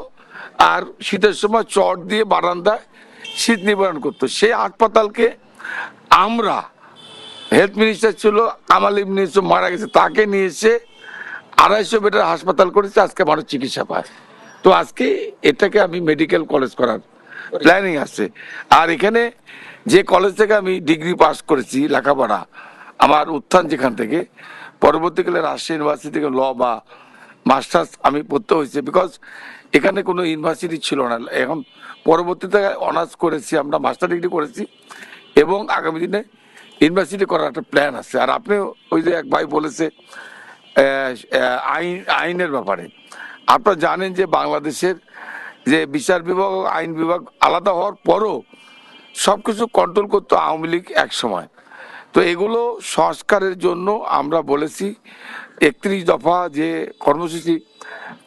আর শীতের সময় চট দিয়ে বারান্দায় শীত নিবারণ করতো। সেই হাসপাতালকে আমরা, হেলথ মিনিস্টার ছিল কামাল ইবনে ইউসুফ, মারা গেছে, তাকে নিয়ে এসে 250 বেডের হাসপাতাল করেছে, আজকে মানুষ চিকিৎসা পায়। তো আজকে এটাকে আমি মেডিকেল কলেজ করার প্ল্যানিং আছে। আর এখানে যে কলেজ থেকে আমি ডিগ্রি পাস করেছি লেখাপড়া, আমার উত্থান যেখান থেকে, পরবর্তীকালে রাজশাহী ইউনিভার্সিটি থেকে ল বা মাস্টার্স আমি পড়তে হয়েছে, বিকজ এখানে কোনো ইউনিভার্সিটি ছিল না। এখন পরবর্তীতে অনার্স করেছি, আমরা মাস্টার ডিগ্রি করেছি, এবং আগামী দিনে ইউনিভার্সিটি করার একটা প্ল্যান আছে। আর আপনি ওই যে এক ভাই বলেছে আইনের ব্যাপারে, আপনারা জানেন যে বাংলাদেশের যে বিচার বিভাগ ও আইন বিভাগ আলাদা হওয়ার পরও সবকিছু কন্ট্রোল করতো আওয়ামী লীগ এক সময়। তো এগুলো সংস্কারের জন্য আমরা বলেছি 31 দফা যে কর্মসূচি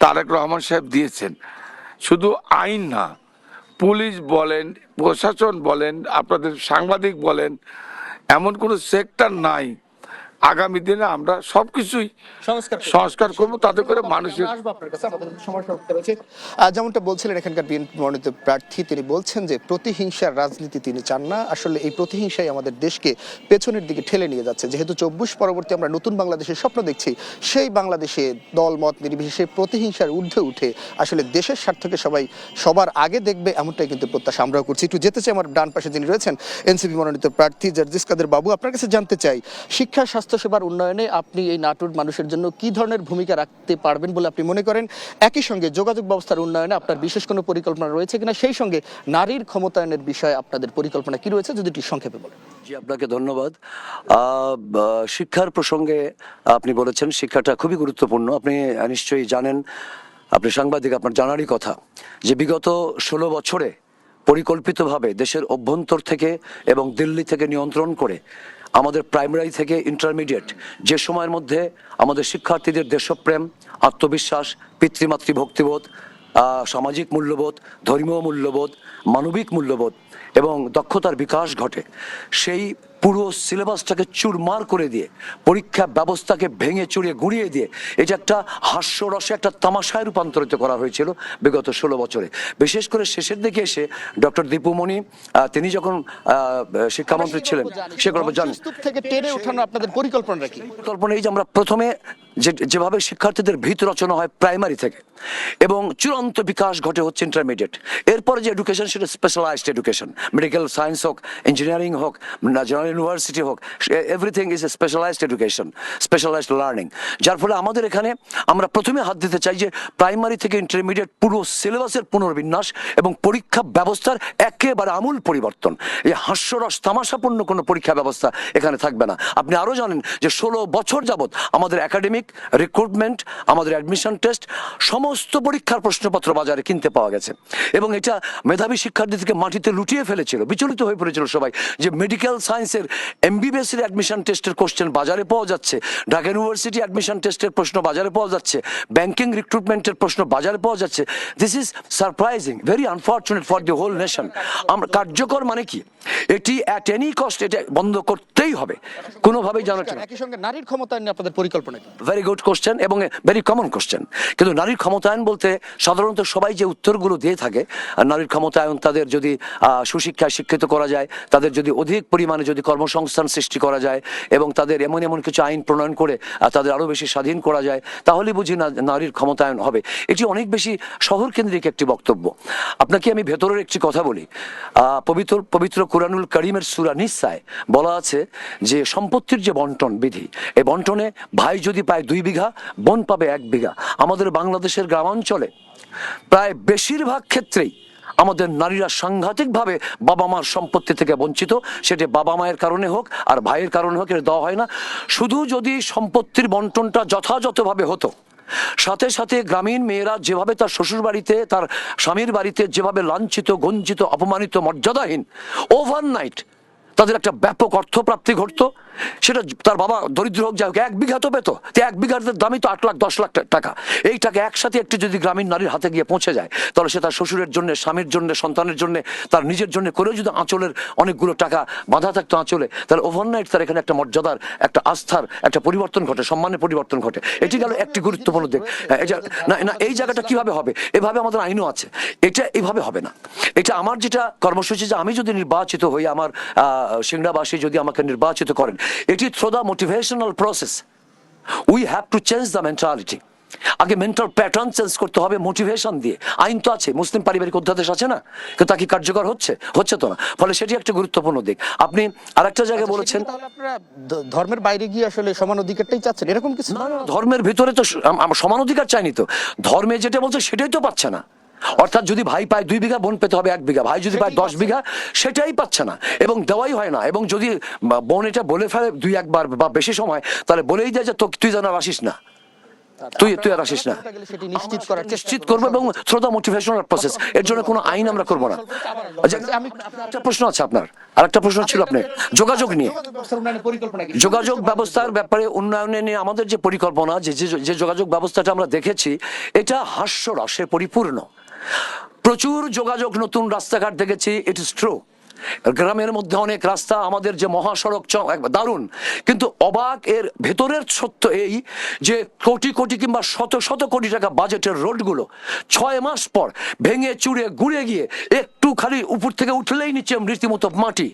তারেক রহমান সাহেব দিয়েছেন, শুধু আইন না, পুলিশ বলেন, প্রশাসন বলেন, আপনাদের সাংবাদিক বলেন, এমন কোনো সেক্টর নাই আগামী দিনে আমরা সবকিছুই সংস্কার করবো, তাতে করে মানুষের যেমনটা বলছিলেন এখানকার বিএনপি মনোনীত প্রার্থী, তিনি বলছেন যে প্রতিহিংসার রাজনীতি তিনি চান না। আসলে এই প্রতিহিংসাই আমাদের দেশকে পেছনের দিকে ঠেলে নিয়ে যাচ্ছে। যেহেতু 24 পরবর্তী আমরা নতুন বাংলাদেশের স্বপ্ন দেখছি, সেই বাংলাদেশে দল মত নির্বিশেষে প্রতিহিংসার ঊর্ধ্বে উঠে আসলে দেশের স্বার্থকে সবাই সবার আগে দেখবে, এমনটাই কিন্তু প্রত্যাশা আমরাও করছি। একটু যেতে চাই আমার ডান পাশে যিনি রয়েছেন এনসিপি মনোনীত প্রার্থী জার্জিস কাদের বাবু, আপনার কাছে জানতে চাই শিক্ষা স্বাস্থ্যসেবার উন্নয়নে আপনি এই নাটোর মানুষের জন্য কি ধরনের ভূমিকা রাখতে পারবেন বলে আপনি মনে করেন? একই সঙ্গে যোগাযোগ ব্যবস্থার উন্নয়নে আপনার বিশেষ কোনো পরিকল্পনা রয়েছে কিনা, সেই সঙ্গে নারীর ক্ষমতায়নের বিষয়ে আপনাদের পরিকল্পনা কি রয়েছে, যদি একটু সংক্ষেপে বলেন। জি, আপনাকে ধন্যবাদ। শিক্ষার প্রসঙ্গে আপনি বলেছেন শিক্ষাটা খুবই গুরুত্বপূর্ণ। আপনি নিশ্চয়ই জানেন, আপনি সাংবাদিক, আপনার জানারই কথা যে বিগত 16 বছরে পরিকল্পিতভাবে দেশের অভ্যন্তর থেকে এবং দিল্লি থেকে নিয়ন্ত্রণ করে আমাদের প্রাইমারি থেকে ইন্টারমিডিয়েট যে সময়ের মধ্যে আমাদের শিক্ষার্থীদের দেশপ্রেম, আত্মবিশ্বাস, পিতৃমাতৃ ভক্তিবোধ, সামাজিক মূল্যবোধ, ধর্মীয় মূল্যবোধ, মানবিক মূল্যবোধ এবং দক্ষতার বিকাশ ঘটে, সেই পুরো সিলেবাসটাকে চুরমার করে দিয়ে, পরীক্ষা ব্যবস্থাকে ভেঙে চুরিয়ে গুঁড়িয়ে দিয়ে এটা একটা হাস্যরসে একটা তামাশায় রূপান্তরিত করা হয়েছিল বিগত 16 বছরে। বিশেষ করে শেষের দিকে এসে ডক্টর দীপুমণি তিনি যখন শিক্ষামন্ত্রী ছিলেন, সে গল্প জানেন, থেকে টেনে ওঠানো আপনাদের পরিকল্পনা কি? পরিকল্পনা এই যে আমরা প্রথমে যেভাবে শিক্ষার্থীদের ভিত রচনা হয় প্রাইমারি থেকে এবং চূড়ান্ত বিকাশ ঘটে হচ্ছে ইন্টারমিডিয়েট, এরপরে যে এডুকেশন সেটা স্পেশালাইজড এডুকেশন, মেডিকেল সায়েন্স হোক, ইঞ্জিনিয়ারিং হোক, জেনারেল ইউনিভার্সিটি হোক, everything is a specialised education, specialised learning. যার ফলে আমাদের এখানে আমরা প্রথমে হাত দিতে চাই যে প্রাইমারি থেকে ইন্টারমিডিয়েট পুরো সিলেবাসের পুনর্বিন্যাস এবং পরীক্ষা ব্যবস্থার একেবারে আমূল পরিবর্তন। এই হাস্যরস তামাশাপূর্ণ কোনো পরীক্ষা ব্যবস্থা এখানে থাকবে না। আপনি আরও জানেন যে 16 বছর যাবৎ আমাদের একাডেমিক রিক্রুটমেন্ট, আমাদের অ্যাডমিশন টেস্ট, সমস্ত পরীক্ষার প্রশ্নপত্র বাজারে কিনতে পাওয়া গেছে এবং এটা মেধাবী শিক্ষার্থীদেরকে মাটিতে লুটিয়ে ফেলেছিল, বিচলিত হয়ে পড়েছিল সবাই যে মেডিকেল সায়েন্সের MBBS এর অ্যাডমিশন টেস্টের কোশ্চেন বাজারে পাওয়া যাচ্ছে, ঢাকা ইউনিভার্সিটি অ্যাডমিশন টেস্টের প্রশ্ন বাজারে পাওয়া যাচ্ছে, ব্যাংকিং রিক্রুটমেন্টের প্রশ্ন বাজারে পাওয়া যাচ্ছে। This is surprising, very unfortunate for the whole nation. আমরা কার্যকর মানে কি, এটি অ্যাট এনি কস্ট এটা বন্ধ করতেই হবে, কোনোভাবেই জানা যায় না। একই সঙ্গে নারীর ক্ষমতায়ন নিয়ে আপনাদের পরিকল্পনা কি? ভেরি গুড কোশ্চেন এবং ভেরি কমন কোশ্চেন। কিন্তু নারীর ক্ষমতায়ন বলতে সাধারণত সবাই যে উত্তরগুলো দিয়ে থাকে, নারীর ক্ষমতায়ন তাদের যদি সুশিক্ষায় শিক্ষিত করা যায়, তাদের যদি অধিক পরিমাণে যদি কর্মসংস্থান সৃষ্টি করা যায় এবং তাদের এমন এমন কিছু আইন প্রণয়ন করে তাদের আরও বেশি স্বাধীন করা যায়, তাহলে বুঝি না নারীর ক্ষমতায়ন হবে। এটি অনেক বেশি শহর কেন্দ্রিক একটি বক্তব্য। আপনাকে আমি ভেতরের একটি কথা বলি, পবিত্র কুরআনুল কারীমের সূরা নিসায় বলা আছে যে সম্পত্তির যে বন্টন বিধি, এই বন্টনে ভাই যদি পায় 2 বিঘা, বোন পাবে 1 বিঘা। আমাদের বাংলাদেশের গ্রামাঞ্চলে প্রায় বেশিরভাগ ক্ষেত্রেই আমাদের নারীরা সাংঘাতিকভাবে বাবা মার সম্পত্তি থেকে বঞ্চিত, সেটি বাবা মায়ের কারণে হোক আর ভাইয়ের কারণে হোক, এটা দেওয়া হয় না। শুধু যদি সম্পত্তির বন্টনটা যথাযথভাবে হতো, সাথে সাথে গ্রামীণ মেয়েরা যেভাবে তার শ্বশুর বাড়িতে, তার স্বামীর বাড়িতে যেভাবে লাঞ্ছিত, গঞ্জিত, অপমানিত, মর্যাদাহীন, ওভারনাইট তাদের একটা ব্যাপক অর্থপ্রাপ্তি ঘটতো। সেটা তার বাবা দরিদ্র হোক, যাই হোক, 1 বিঘা তো পেত, 1 বিঘার দামই তো 8 লাখ 10 লাখ টাকা। এই টাকা একসাথে একটু যদি গ্রামীণ নারীর হাতে গিয়ে পৌঁছে যায়, তাহলে সে তার শ্বশুরের জন্য, স্বামীর জন্য, সন্তানের জন্য, তার নিজের জন্য করেও যদি আঁচলের অনেকগুলো টাকা বাঁধা থাকতো আঁচলে, তাহলে ওভারনাইট তার এখানে একটা মর্যাদার, একটা আস্থার একটা পরিবর্তন ঘটে, সম্মানের পরিবর্তন ঘটে। এটি গেল একটি গুরুত্বপূর্ণ দিক। না, এই জায়গাটা কিভাবে হবে? এভাবে আমাদের আইনও আছে, এটা এইভাবে হবে না। এটা আমার যেটা কর্মসূচি, যে আমি যদি নির্বাচিত হই, আমার সিংড়াবাসী যদি আমাকে নির্বাচিত করেন, এটি through the motivational process we have to change the mentality. আগে মেন্টাল প্যাটার্ন চেঞ্জ করতে হবে মোটিভেশন দিয়ে। আইন তো আছে, মুসলিম পারিবারিক অধ্যাদেশ আছে না, কিন্তু তা কি কার্যকর হচ্ছে তো না। ফলে সেটি একটা গুরুত্বপূর্ণ দিক। আপনি আরেকটা জায়গায় বলেছেন আপনারা ধর্মের বাইরে গিয়ে আসলে সমান অধিকারটাই চাচ্ছেন, এরকম কিছু? না, ধর্মের ভিতরে তো সমান অধিকার চাইনি তো, ধর্মে যেটা বলছে সেটাই তো পাচ্ছে না। অর্থাৎ যদি ভাই পায় 2 বিঘা, বোন পেতে হবে 1 বিঘা, ভাই যদি পায় 10 বিঘা, সেটাই পাচ্ছে না এবং দেওয়াই হয় না। এবং যদি বোন এটা বলে ফেলে 2-1 বার বা বেশি সময়, তাহলে বলেই দেয় যে তুই যেন আসিস না। তুই আর আসিস না। সেটি নিশ্চিত করার চেষ্টা নিশ্চিত করবো এবং থ্রু দ্য মোটিভেশনাল প্রসেস, এর জন্য কোনো আইন আমরা করবো না। আমি একটা প্রশ্ন আছে আপনার, আর একটা প্রশ্ন ছিল আপনার যোগাযোগ নিয়ে। যোগাযোগ ব্যবস্থার ব্যাপারে উন্নয়নে নিয়ে আমাদের যে পরিকল্পনা, যে যোগাযোগ ব্যবস্থাটা আমরা দেখেছি, এটা হাস্যরসে পরিপূর্ণ। প্রচুর যোগাযোগ, নতুন রাস্তাঘাট দেখেছি, ইট ইজ ট্রু। গ্রামের মধ্যে অনেক রাস্তা, আমাদের যে মহাসড়ক দারুণ, কিন্তু অবাক এর ভেতরের সত্য এই যে কোটি কোটি কিংবা শত শত কোটি টাকা বাজেটের রোডগুলো 6 মাস পর ভেঙে চুরে গুড়ে গিয়ে একটু খালি উপর থেকে উঠলেই নিচে রীতিমতো মাটি,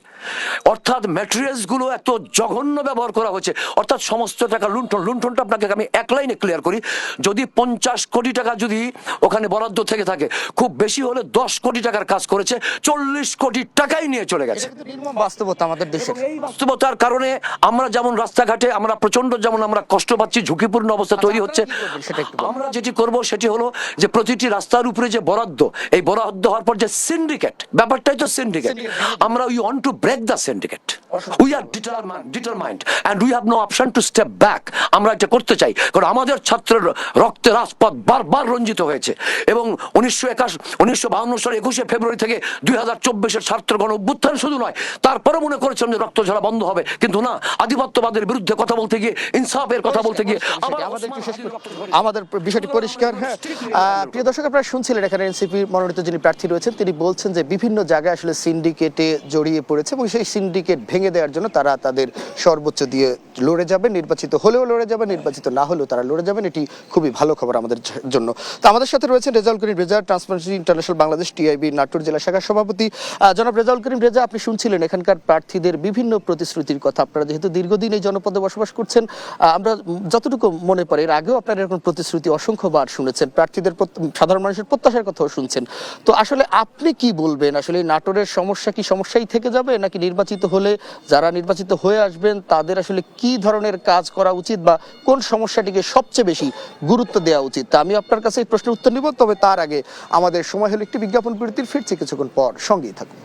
অর্থাৎ ম্যাটেরিয়ালস গুলো এত জঘন্য ব্যবহার করা হয়েছে, অর্থাৎ সমস্ত টাকা লুণ্ঠন। লুণ্ঠনটা আপনাকে আমি এক লাইনে ক্লিয়ার করি, যদি 50 কোটি টাকা যদি ওখানে বরাদ্দ থেকে থাকে, খুব বেশি হলে 10 কোটি টাকার কাজ করেছে, 40 কোটি টাকাই নিয়ে চলে গেছে। বাস্তবতা আমাদের দেশে, এই বাস্তবতার কারণে আমরা যেমন রাস্তাঘাটে আমরা প্রচন্ড যেমন আমরা কষ্ট পাচ্ছি, ঝুঁকিপূর্ণ অবস্থা তৈরি হচ্ছে। আমরা যেটি করব সেটি হলো যে প্রতিটি রাস্তার উপরে যে বরাদ্দ, এই বরাদ্দ হওয়ার পর যে সিন্ডিকেট, ব্যাপারটাই তো সিন্ডিকেট, আমরা we want to break the syndicate. We are determined and we have no option to step back. আমরা এটা করতে চাই, কারণ আমাদের ছাত্রের রক্তে রাজপথ বারবার রঞ্জিত হয়েছে এবং 1952 সালের 21শে ফেব্রুয়ারি থেকে 2024-এর ছাত্র গণ অভ্যুত্থান শুধু নয়, তারপরে মনে করেছিলাম যে রক্ত ঝরা বন্ধ হবে, কিন্তু না, আধিপত্যবাদের বিরুদ্ধে কথা বলতে গিয়ে, ইনসাফের কথা বলতে গিয়ে আমাদের বিষয়টি পরিষ্কার। হ্যাঁ, প্রিয় দর্শক, আপনারা শুনছিলেন এখানে এনসিপি মনোনীত যিনি প্রার্থী রয়েছেন, তিনি বলছেন যে বিভিন্ন জায়গায় আসলে সিন্ডিকেটে জড়িয়ে পড়েছে এবং সেই সিন্ডিকেট ভেঙে দেওয়ার জন্য তারা তাদের সর্বোচ্চ দিয়ে লড়ে যাবেন, নির্বাচিত হলেও লড়ে যাবেন, নির্বাচিত না হলেও তারা লড়ে যাবেন। এটি খুবই ভালো খবর আমাদের জন্য। তো আমাদের সাথে রয়েছেন Rezaul Karim Reza, Transparency International Bangladesh TIB Natore জেলা শাখার সভাপতি। জনাব রেজাউল করিম রেজা, আপনি শুনছিলেন এখানকার প্রার্থীদের বিভিন্ন প্রতিশ্রুতির কথা। আপনারা যেহেতু দীর্ঘদিন এই জনপদে বসবাস করছেন, আমরা যতটুকু মনে পড়ে এর আগেও আপনারা এরকম প্রতিশ্রুতি অসংখ্যবার শুনেছেন, প্রার্থীদের সাধারণ মানুষের প্রত্যাশার কথাও শুনছেন। তো আসলে আপনি কি বলবেন, আসলে নাটোরের সমস্যা কি সমস্যাই থেকে যাবে, নাকি নির্বাচিত হলে যারা নির্বাচিত হয়ে আসবেন তাদের আসলে কি ধরনের কাজ করা উচিত বা কোন সমস্যাটিকে সবচেয়ে বেশি গুরুত্ব দেওয়া উচিত? তা আমি আপনার কাছে এই প্রশ্নের উত্তর নিব, তবে তার আগে আমাদের সময় হলো একটি বিজ্ঞাপন বিরতির। ফিরছি কিছুক্ষণ পর, সঙ্গেই থাকুন।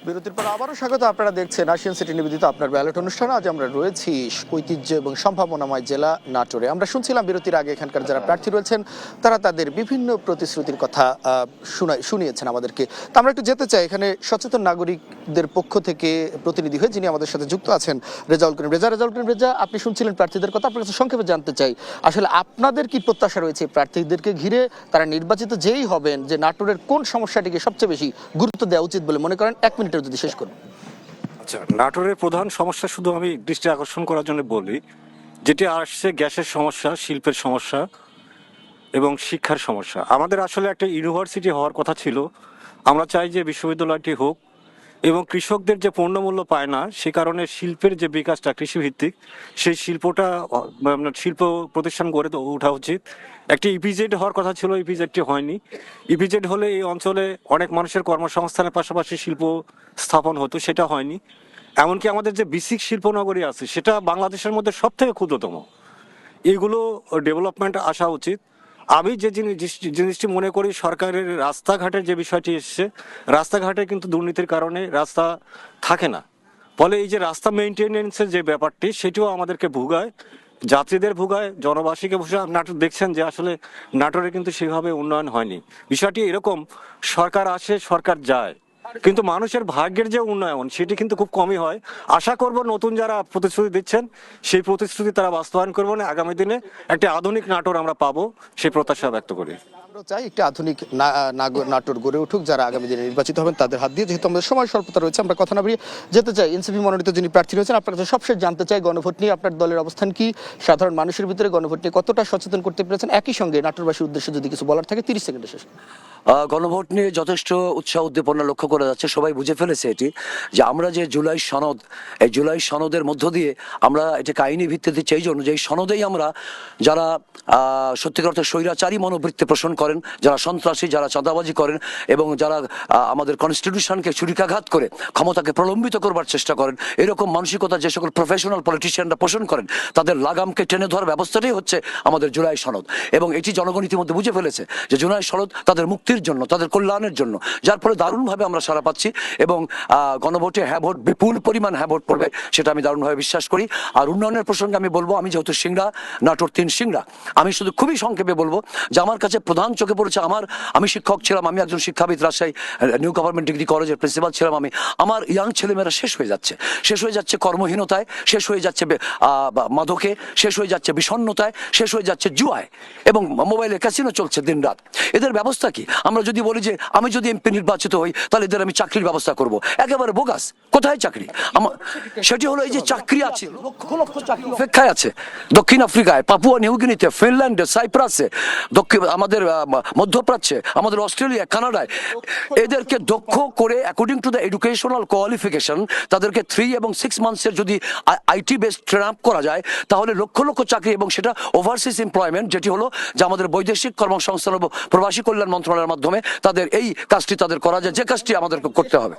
বিরতির পর আবারও স্বাগত। আপনারা দেখছেন আশিয়ান সিটি নিবেদিত আপনার ব্যালট অনুষ্ঠান। আজ আমরা রয়েছি ঐতিহ্য এবং সম্ভাবনাময় জেলা নাটোরে। আমরা শুনছিলাম বিরতির আগে এখানকার যারা প্রার্থী রয়েছেন তারা তাদের বিভিন্ন প্রতিশ্রুতির কথা শুনিয়েছেন আমাদেরকে। তো আমরা একটু যেতে চাই এখানে সচেতন নাগরিকদের পক্ষ থেকে প্রতিনিধি হয়ে যিনি আমাদের সাথে যুক্ত আছেন, রেজাউল করিম রেজা। রেজাউল করিম রেজা, আপনি শুনছিলেন প্রার্থীদের কথা, আপনার কাছে সংক্ষেপে জানতে চাই আসলে আপনাদের কি প্রত্যাশা রয়েছে প্রার্থীদেরকে ঘিরে? তারা নির্বাচিত যেই হবেন, যে নাটোরের কোন সমস্যাটিকে সবচেয়ে বেশি গুরুত্ব দেওয়া উচিত বলে মনে করেন? 1 মিনিটের যদি শেষ করুন। আচ্ছা, নাটোরের প্রধান সমস্যা শুধু আমি দৃষ্টি আকর্ষণ করার জন্য বলি, যেটি আসছে গ্যাসের সমস্যা, শিল্পের সমস্যা এবং শিক্ষার সমস্যা। আমাদের আসলে একটা ইউনিভার্সিটি হওয়ার কথা ছিল, আমরা চাই যে বিশ্ববিদ্যালয়টি হোক এবং কৃষকদের যে পণ্যমূল্য পায় না, সে কারণে শিল্পের যে বিকাশটা কৃষিভিত্তিক, সেই শিল্প প্রতিষ্ঠান গড়ে ওঠা উচিত। একটি ইপিজেড হওয়ার কথা ছিল, ইপিজেডটি হয়নি। ইপিজেড হলে এই অঞ্চলে অনেক মানুষের কর্মসংস্থানের পাশাপাশি শিল্প স্থাপন হতো, সেটা হয়নি। এমনকি আমাদের যে বেসিক শিল্পনগরী আছে সেটা বাংলাদেশের মধ্যে সব থেকে ক্ষুদ্রতম। এগুলো ডেভেলপমেন্ট আসা উচিত। আমি যে জিনিসটি মনে করি, সরকারের রাস্তাঘাটের যে বিষয়টি এসছে, রাস্তাঘাটে কিন্তু দুর্নীতির কারণে রাস্তা থাকে না, ফলে এই যে রাস্তা মেইনটেনেন্সের যে ব্যাপারটি, সেটিও আমাদেরকে ভোগায়, যাত্রীদের ভোগায়, জনবাসীকে ভোগায়। নাটোর দেখছেন যে আসলে নাটোরে কিন্তু সেভাবে উন্নয়ন হয়নি। বিষয়টি এরকম, সরকার আসে, সরকার যায়, কিন্তু মানুষের ভাগ্যের যে উন্নয়ন সেটি কিন্তু খুব কমই হয়। আশা করব নতুন যারা প্রতিশ্রুতি দিচ্ছেন সেই প্রতিশ্রুতি তারা বাস্তবায়ন করবেন, আগামী দিনে একটা আধুনিক নাটোর আমরা পাবো, সেই প্রত্যাশা ব্যক্ত করি। আমরা চাই একটি আধুনিক নাটোর গড়ে উঠুক, যারা আগামী দিনে নির্বাচিত হবেন তাদের হাত দিয়ে। যেহেতু আমাদের সময় স্বল্পতা রয়েছে, আমরা কথা না বাড়িয়ে যেতে চাই এনসিপি মনোনীত যিনি প্রার্থী রয়েছেন, আপনার কাছে সবশেষ জানতে চাই গণভোট নিয়ে আপনার দলের অবস্থান কি? সাধারণ মানুষের ভিতরে গণভোট নিয়ে কতটা সচেতন করতে পেরেছেন? একই সঙ্গে নাটোরবাসীর উদ্দেশ্যে যদি কিছু বলার থাকে 30 সেকেন্ডে শেষ। গণভোট নিয়ে যথেষ্ট উৎসাহ উদ্দীপনা লক্ষ্য করা যাচ্ছে। সবাই বুঝে ফেলেছে এটি, যে আমরা যে জুলাই সনদ, এই জুলাই সনদের মধ্য দিয়ে আমরা এটাকে আইনি ভিত্তিতে চাই, জন্য যে এই সনদেই আমরা যারা সত্যিকার অর্থে স্বৈরাচারী মনোবৃত্তি পোষণ করেন, যারা সন্ত্রাসী, যারা চাঁদাবাজি করেন এবং যারা আমাদের কনস্টিটিউশনকে ছুরিকাঘাত করে ক্ষমতাকে প্রলম্বিত করবার চেষ্টা করেন, এরকম মানসিকতা যে সকল প্রফেশনাল পলিটিশিয়ানরা পোষণ করেন, তাদের লাগামকে টেনে ধরার ব্যবস্থাটাই হচ্ছে আমাদের জুলাই সনদ। এবং এটি জনগণ ইতিমধ্যে বুঝে ফেলেছে যে জুলাই সনদ তাদের মুক্তির তাদের জন্য, তাদের কল্যাণের জন্য, যার ফলে দারুণভাবে আমরা সাড়া পাচ্ছি এবং গণভোটে হ্যাঁ ভোট, বিপুল পরিমাণ হ্যাঁ ভোট পড়বে, সেটা আমি দারুণভাবে বিশ্বাস করি। আর উন্নয়নের প্রসঙ্গে আমি বলবো, আমি যেহেতু সিংড়া, নাটোর 3 সিংড়া, আমি শুধু খুবই সংক্ষেপে বলবো যে আমার কাছে প্রধান চোখে পড়েছে, আমি শিক্ষক ছিলাম, আমি একজন শিক্ষাবিদ, রাজশাহী নিউ গভর্নমেন্ট ডিগ্রি কলেজের প্রিন্সিপাল ছিলাম আমি। আমার ইয়াং ছেলেমেয়েরা শেষ হয়ে যাচ্ছে কর্মহীনতায়, শেষ হয়ে যাচ্ছে মাদকে, শেষ হয়ে যাচ্ছে বিষণ্ণতায়, শেষ হয়ে যাচ্ছে জুয়ায়, এবং মোবাইলে ক্যাসিনো চলছে দিন রাত। এদের ব্যবস্থা কি? আমরা যদি বলি যে আমি যদি এমপি নির্বাচিত হই তাহলে এদের আমি চাকরির ব্যবস্থা করব, একেবারে বোগাস। কোথায় চাকরি? সেটি হলো এই যে চাকরি আছে, লক্ষ লক্ষ চাকরি অপেক্ষায় আছে দক্ষিণ আফ্রিকায়, পাপুয়া নিউগিনিতে, ফিনল্যান্ডে, সাইপ্রাসে, আমাদের মধ্যপ্রাচ্যে, আমাদের অস্ট্রেলিয়া, কানাডায়। এদেরকে দক্ষ করে according to the educational qualification তাদেরকে 3 এবং 6 মান্থসের যদি আইটি বেসড ট্রেন আপ করা যায় তাহলে লক্ষ লক্ষ চাকরি, এবং সেটা ওভারসিজ এমপ্লয়মেন্ট, যেটি হলো যে আমাদের বৈদেশিক কর্মসংস্থান ও প্রবাসী কল্যাণ মন্ত্রণালয়ের মাধ্যমে তাদের এই কাজটি তাদের করা যায়, যে কাজটি আমাদের করতে হবে।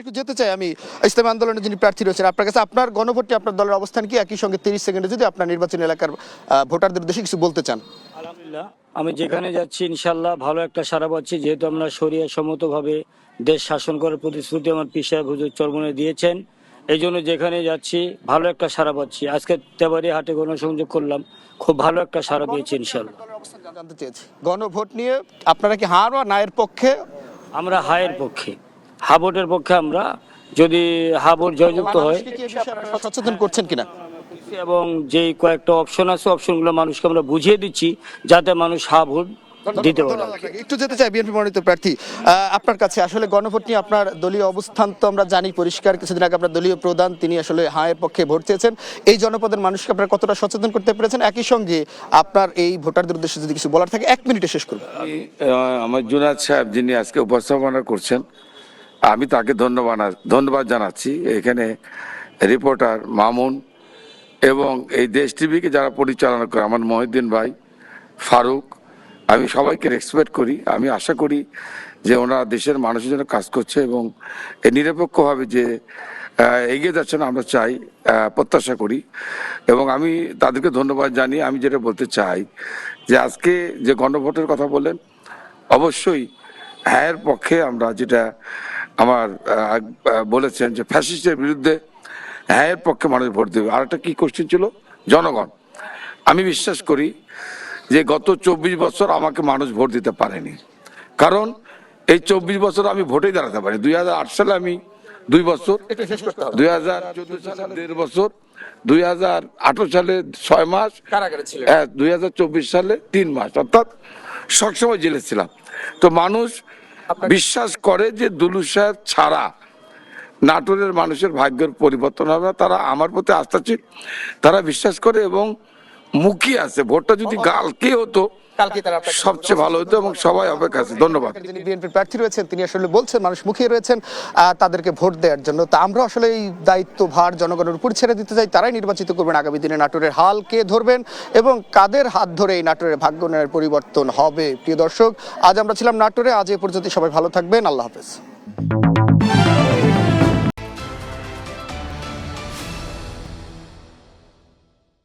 একটু যেতে চাই আমি ইসলামী আন্দোলনের যিনি প্রার্থী রয়েছেন আপনার কাছে, আপনার গণভোটে আপনার দলের অবস্থান কি? একই সঙ্গে 30 সেকেন্ডে যদি আপনার নির্বাচনী এলাকার ভোটারদের উদ্দেশ্যে কিছু বলতে চান। আলহামদুলিল্লাহ, আমি যেখানে যাচ্ছি ইনশাল্লাহ ভালো একটা সাড়া পাচ্ছি, যেহেতু আমরা শরিয়া সম্মতভাবে দেশ শাসন করার প্রতিশ্রুতি আমার পীর সাহেব হুজুর চরমনে দিয়েছেন, এই জন্য যেখানে যাচ্ছি ভালো একটা সাড়া পাচ্ছি। আজকে তেবারি হাটে গণসংযোগ করলাম, খুব ভালো একটা সাড়া পেয়েছি ইনশাল্লাহ। জানতে চেয়েছি গণভোট নিয়ে আপনারা কি হার বা নায়ের পক্ষে? আমরা হায়ের পক্ষে, হা ভোটের পক্ষে। আমরা যদি হা ভোট জয়যুক্ত হয়, সচেতন করছেন কিনা, এবং যেই কয়েকটা অপশন আছে অপশনগুলো মানুষকে আমরা বুঝিয়ে দিচ্ছি যাতে মানুষ হা ভোট দিতে পারে। একটু যেতে চাই বিএনপি মনোনীত প্রার্থী আপনার কাছে, আসলে গণভোট নিয়ে আপনার দলীয় অবস্থান তো আমরা জানি পরিষ্কার। কিছুদিন আগে আপনার দলীয় প্রধান তিনি আসলে হায়ের পক্ষে ভোট চেয়েছেন। এই জনপদের মানুষকে আপনারা কতটা সচেতন করতে পেরেছেন? একই সঙ্গে আপনার এই ভোটারদের উদ্দেশ্যে যদি কিছু বলার থাকে 1 মিনিটে শেষ করুন। আমার জুনায়েদ সাহেব যিনি আজকে উপস্থাপনা করছেন, আমি তাকে ধন্যবাদ জানাচ্ছি। এখানে রিপোর্টার মামুন এবং এই দেশ টিভিকে যারা পরিচালনা করে, আমার মহিউদ্দিন ভাই, ফারুক, আমি সবাইকে রেসপেক্ট করি। আমি আশা করি যে ওনারা দেশের মানুষের জন্য কাজ করছে এবং নিরপেক্ষভাবে যে এগিয়ে যাচ্ছেন আমরা চাই, প্রত্যাশা করি, এবং আমি তাদেরকে ধন্যবাদ জানিয়ে আমি যেটা বলতে চাই যে আজকে যে গণভোটের কথা বললেন, অবশ্যই হ্যাঁর পক্ষে আমরা, যেটা আমার বলেছেন যে ফ্যাসিস্টের বিরুদ্ধে হ্যাঁর পক্ষে মানুষ ভোট দেবে। আর একটা কি কোশ্চেন ছিল? জনগণ। আমি বিশ্বাস করি যে গত 24 বছর আমাকে মানুষ ভোট দিতে পারেনি, কারণ এই 24 বছর আমি ভোটেই দাঁড়াতে পারি। 2008 সালে আমি 2 বছর, 2014 সালে 1.5 বছর, 2018 সালে 6 মাস, 2024 সালে 3 মাস, অর্থাৎ সবসময় জেলে ছিলাম। তো মানুষ বিশ্বাস করে যে দুলু সাহেব ছাড়া নাটোরের মানুষের ভাগ্যের পরিবর্তন হবে না। তারা আমার প্রতি আস্থা ছিল, তারা বিশ্বাস করে এবং মুখিয়ে আছে। ভোটটা যদি কালকে হতো সবচেয়ে ভালো হতো এবং সবাই অপেক্ষা আছে। ধন্যবাদ। যিনি বিএনপি প্রার্থী রয়েছেন তিনি আসলে বলছেন মানুষ মুখিয়ে রয়েছেন তাদেরকে ভোট দেওয়ার জন্য। তা আমরা আসলে এই দায়িত্বভার জনগণের উপর ছেড়ে দিতে চাই, তারাই নির্বাচিত করবেন আগামী দিনে নাটোরের হাল কে ধরবেন এবং কাদের হাত ধরে এই নাটোরের ভাগ্যের পরিবর্তন হবে। প্রিয় দর্শক, আজ আমরা ছিলাম নাটোরে। আজ এ পর্যন্ত, সবাই ভালো থাকবেন। আল্লাহ হাফেজ।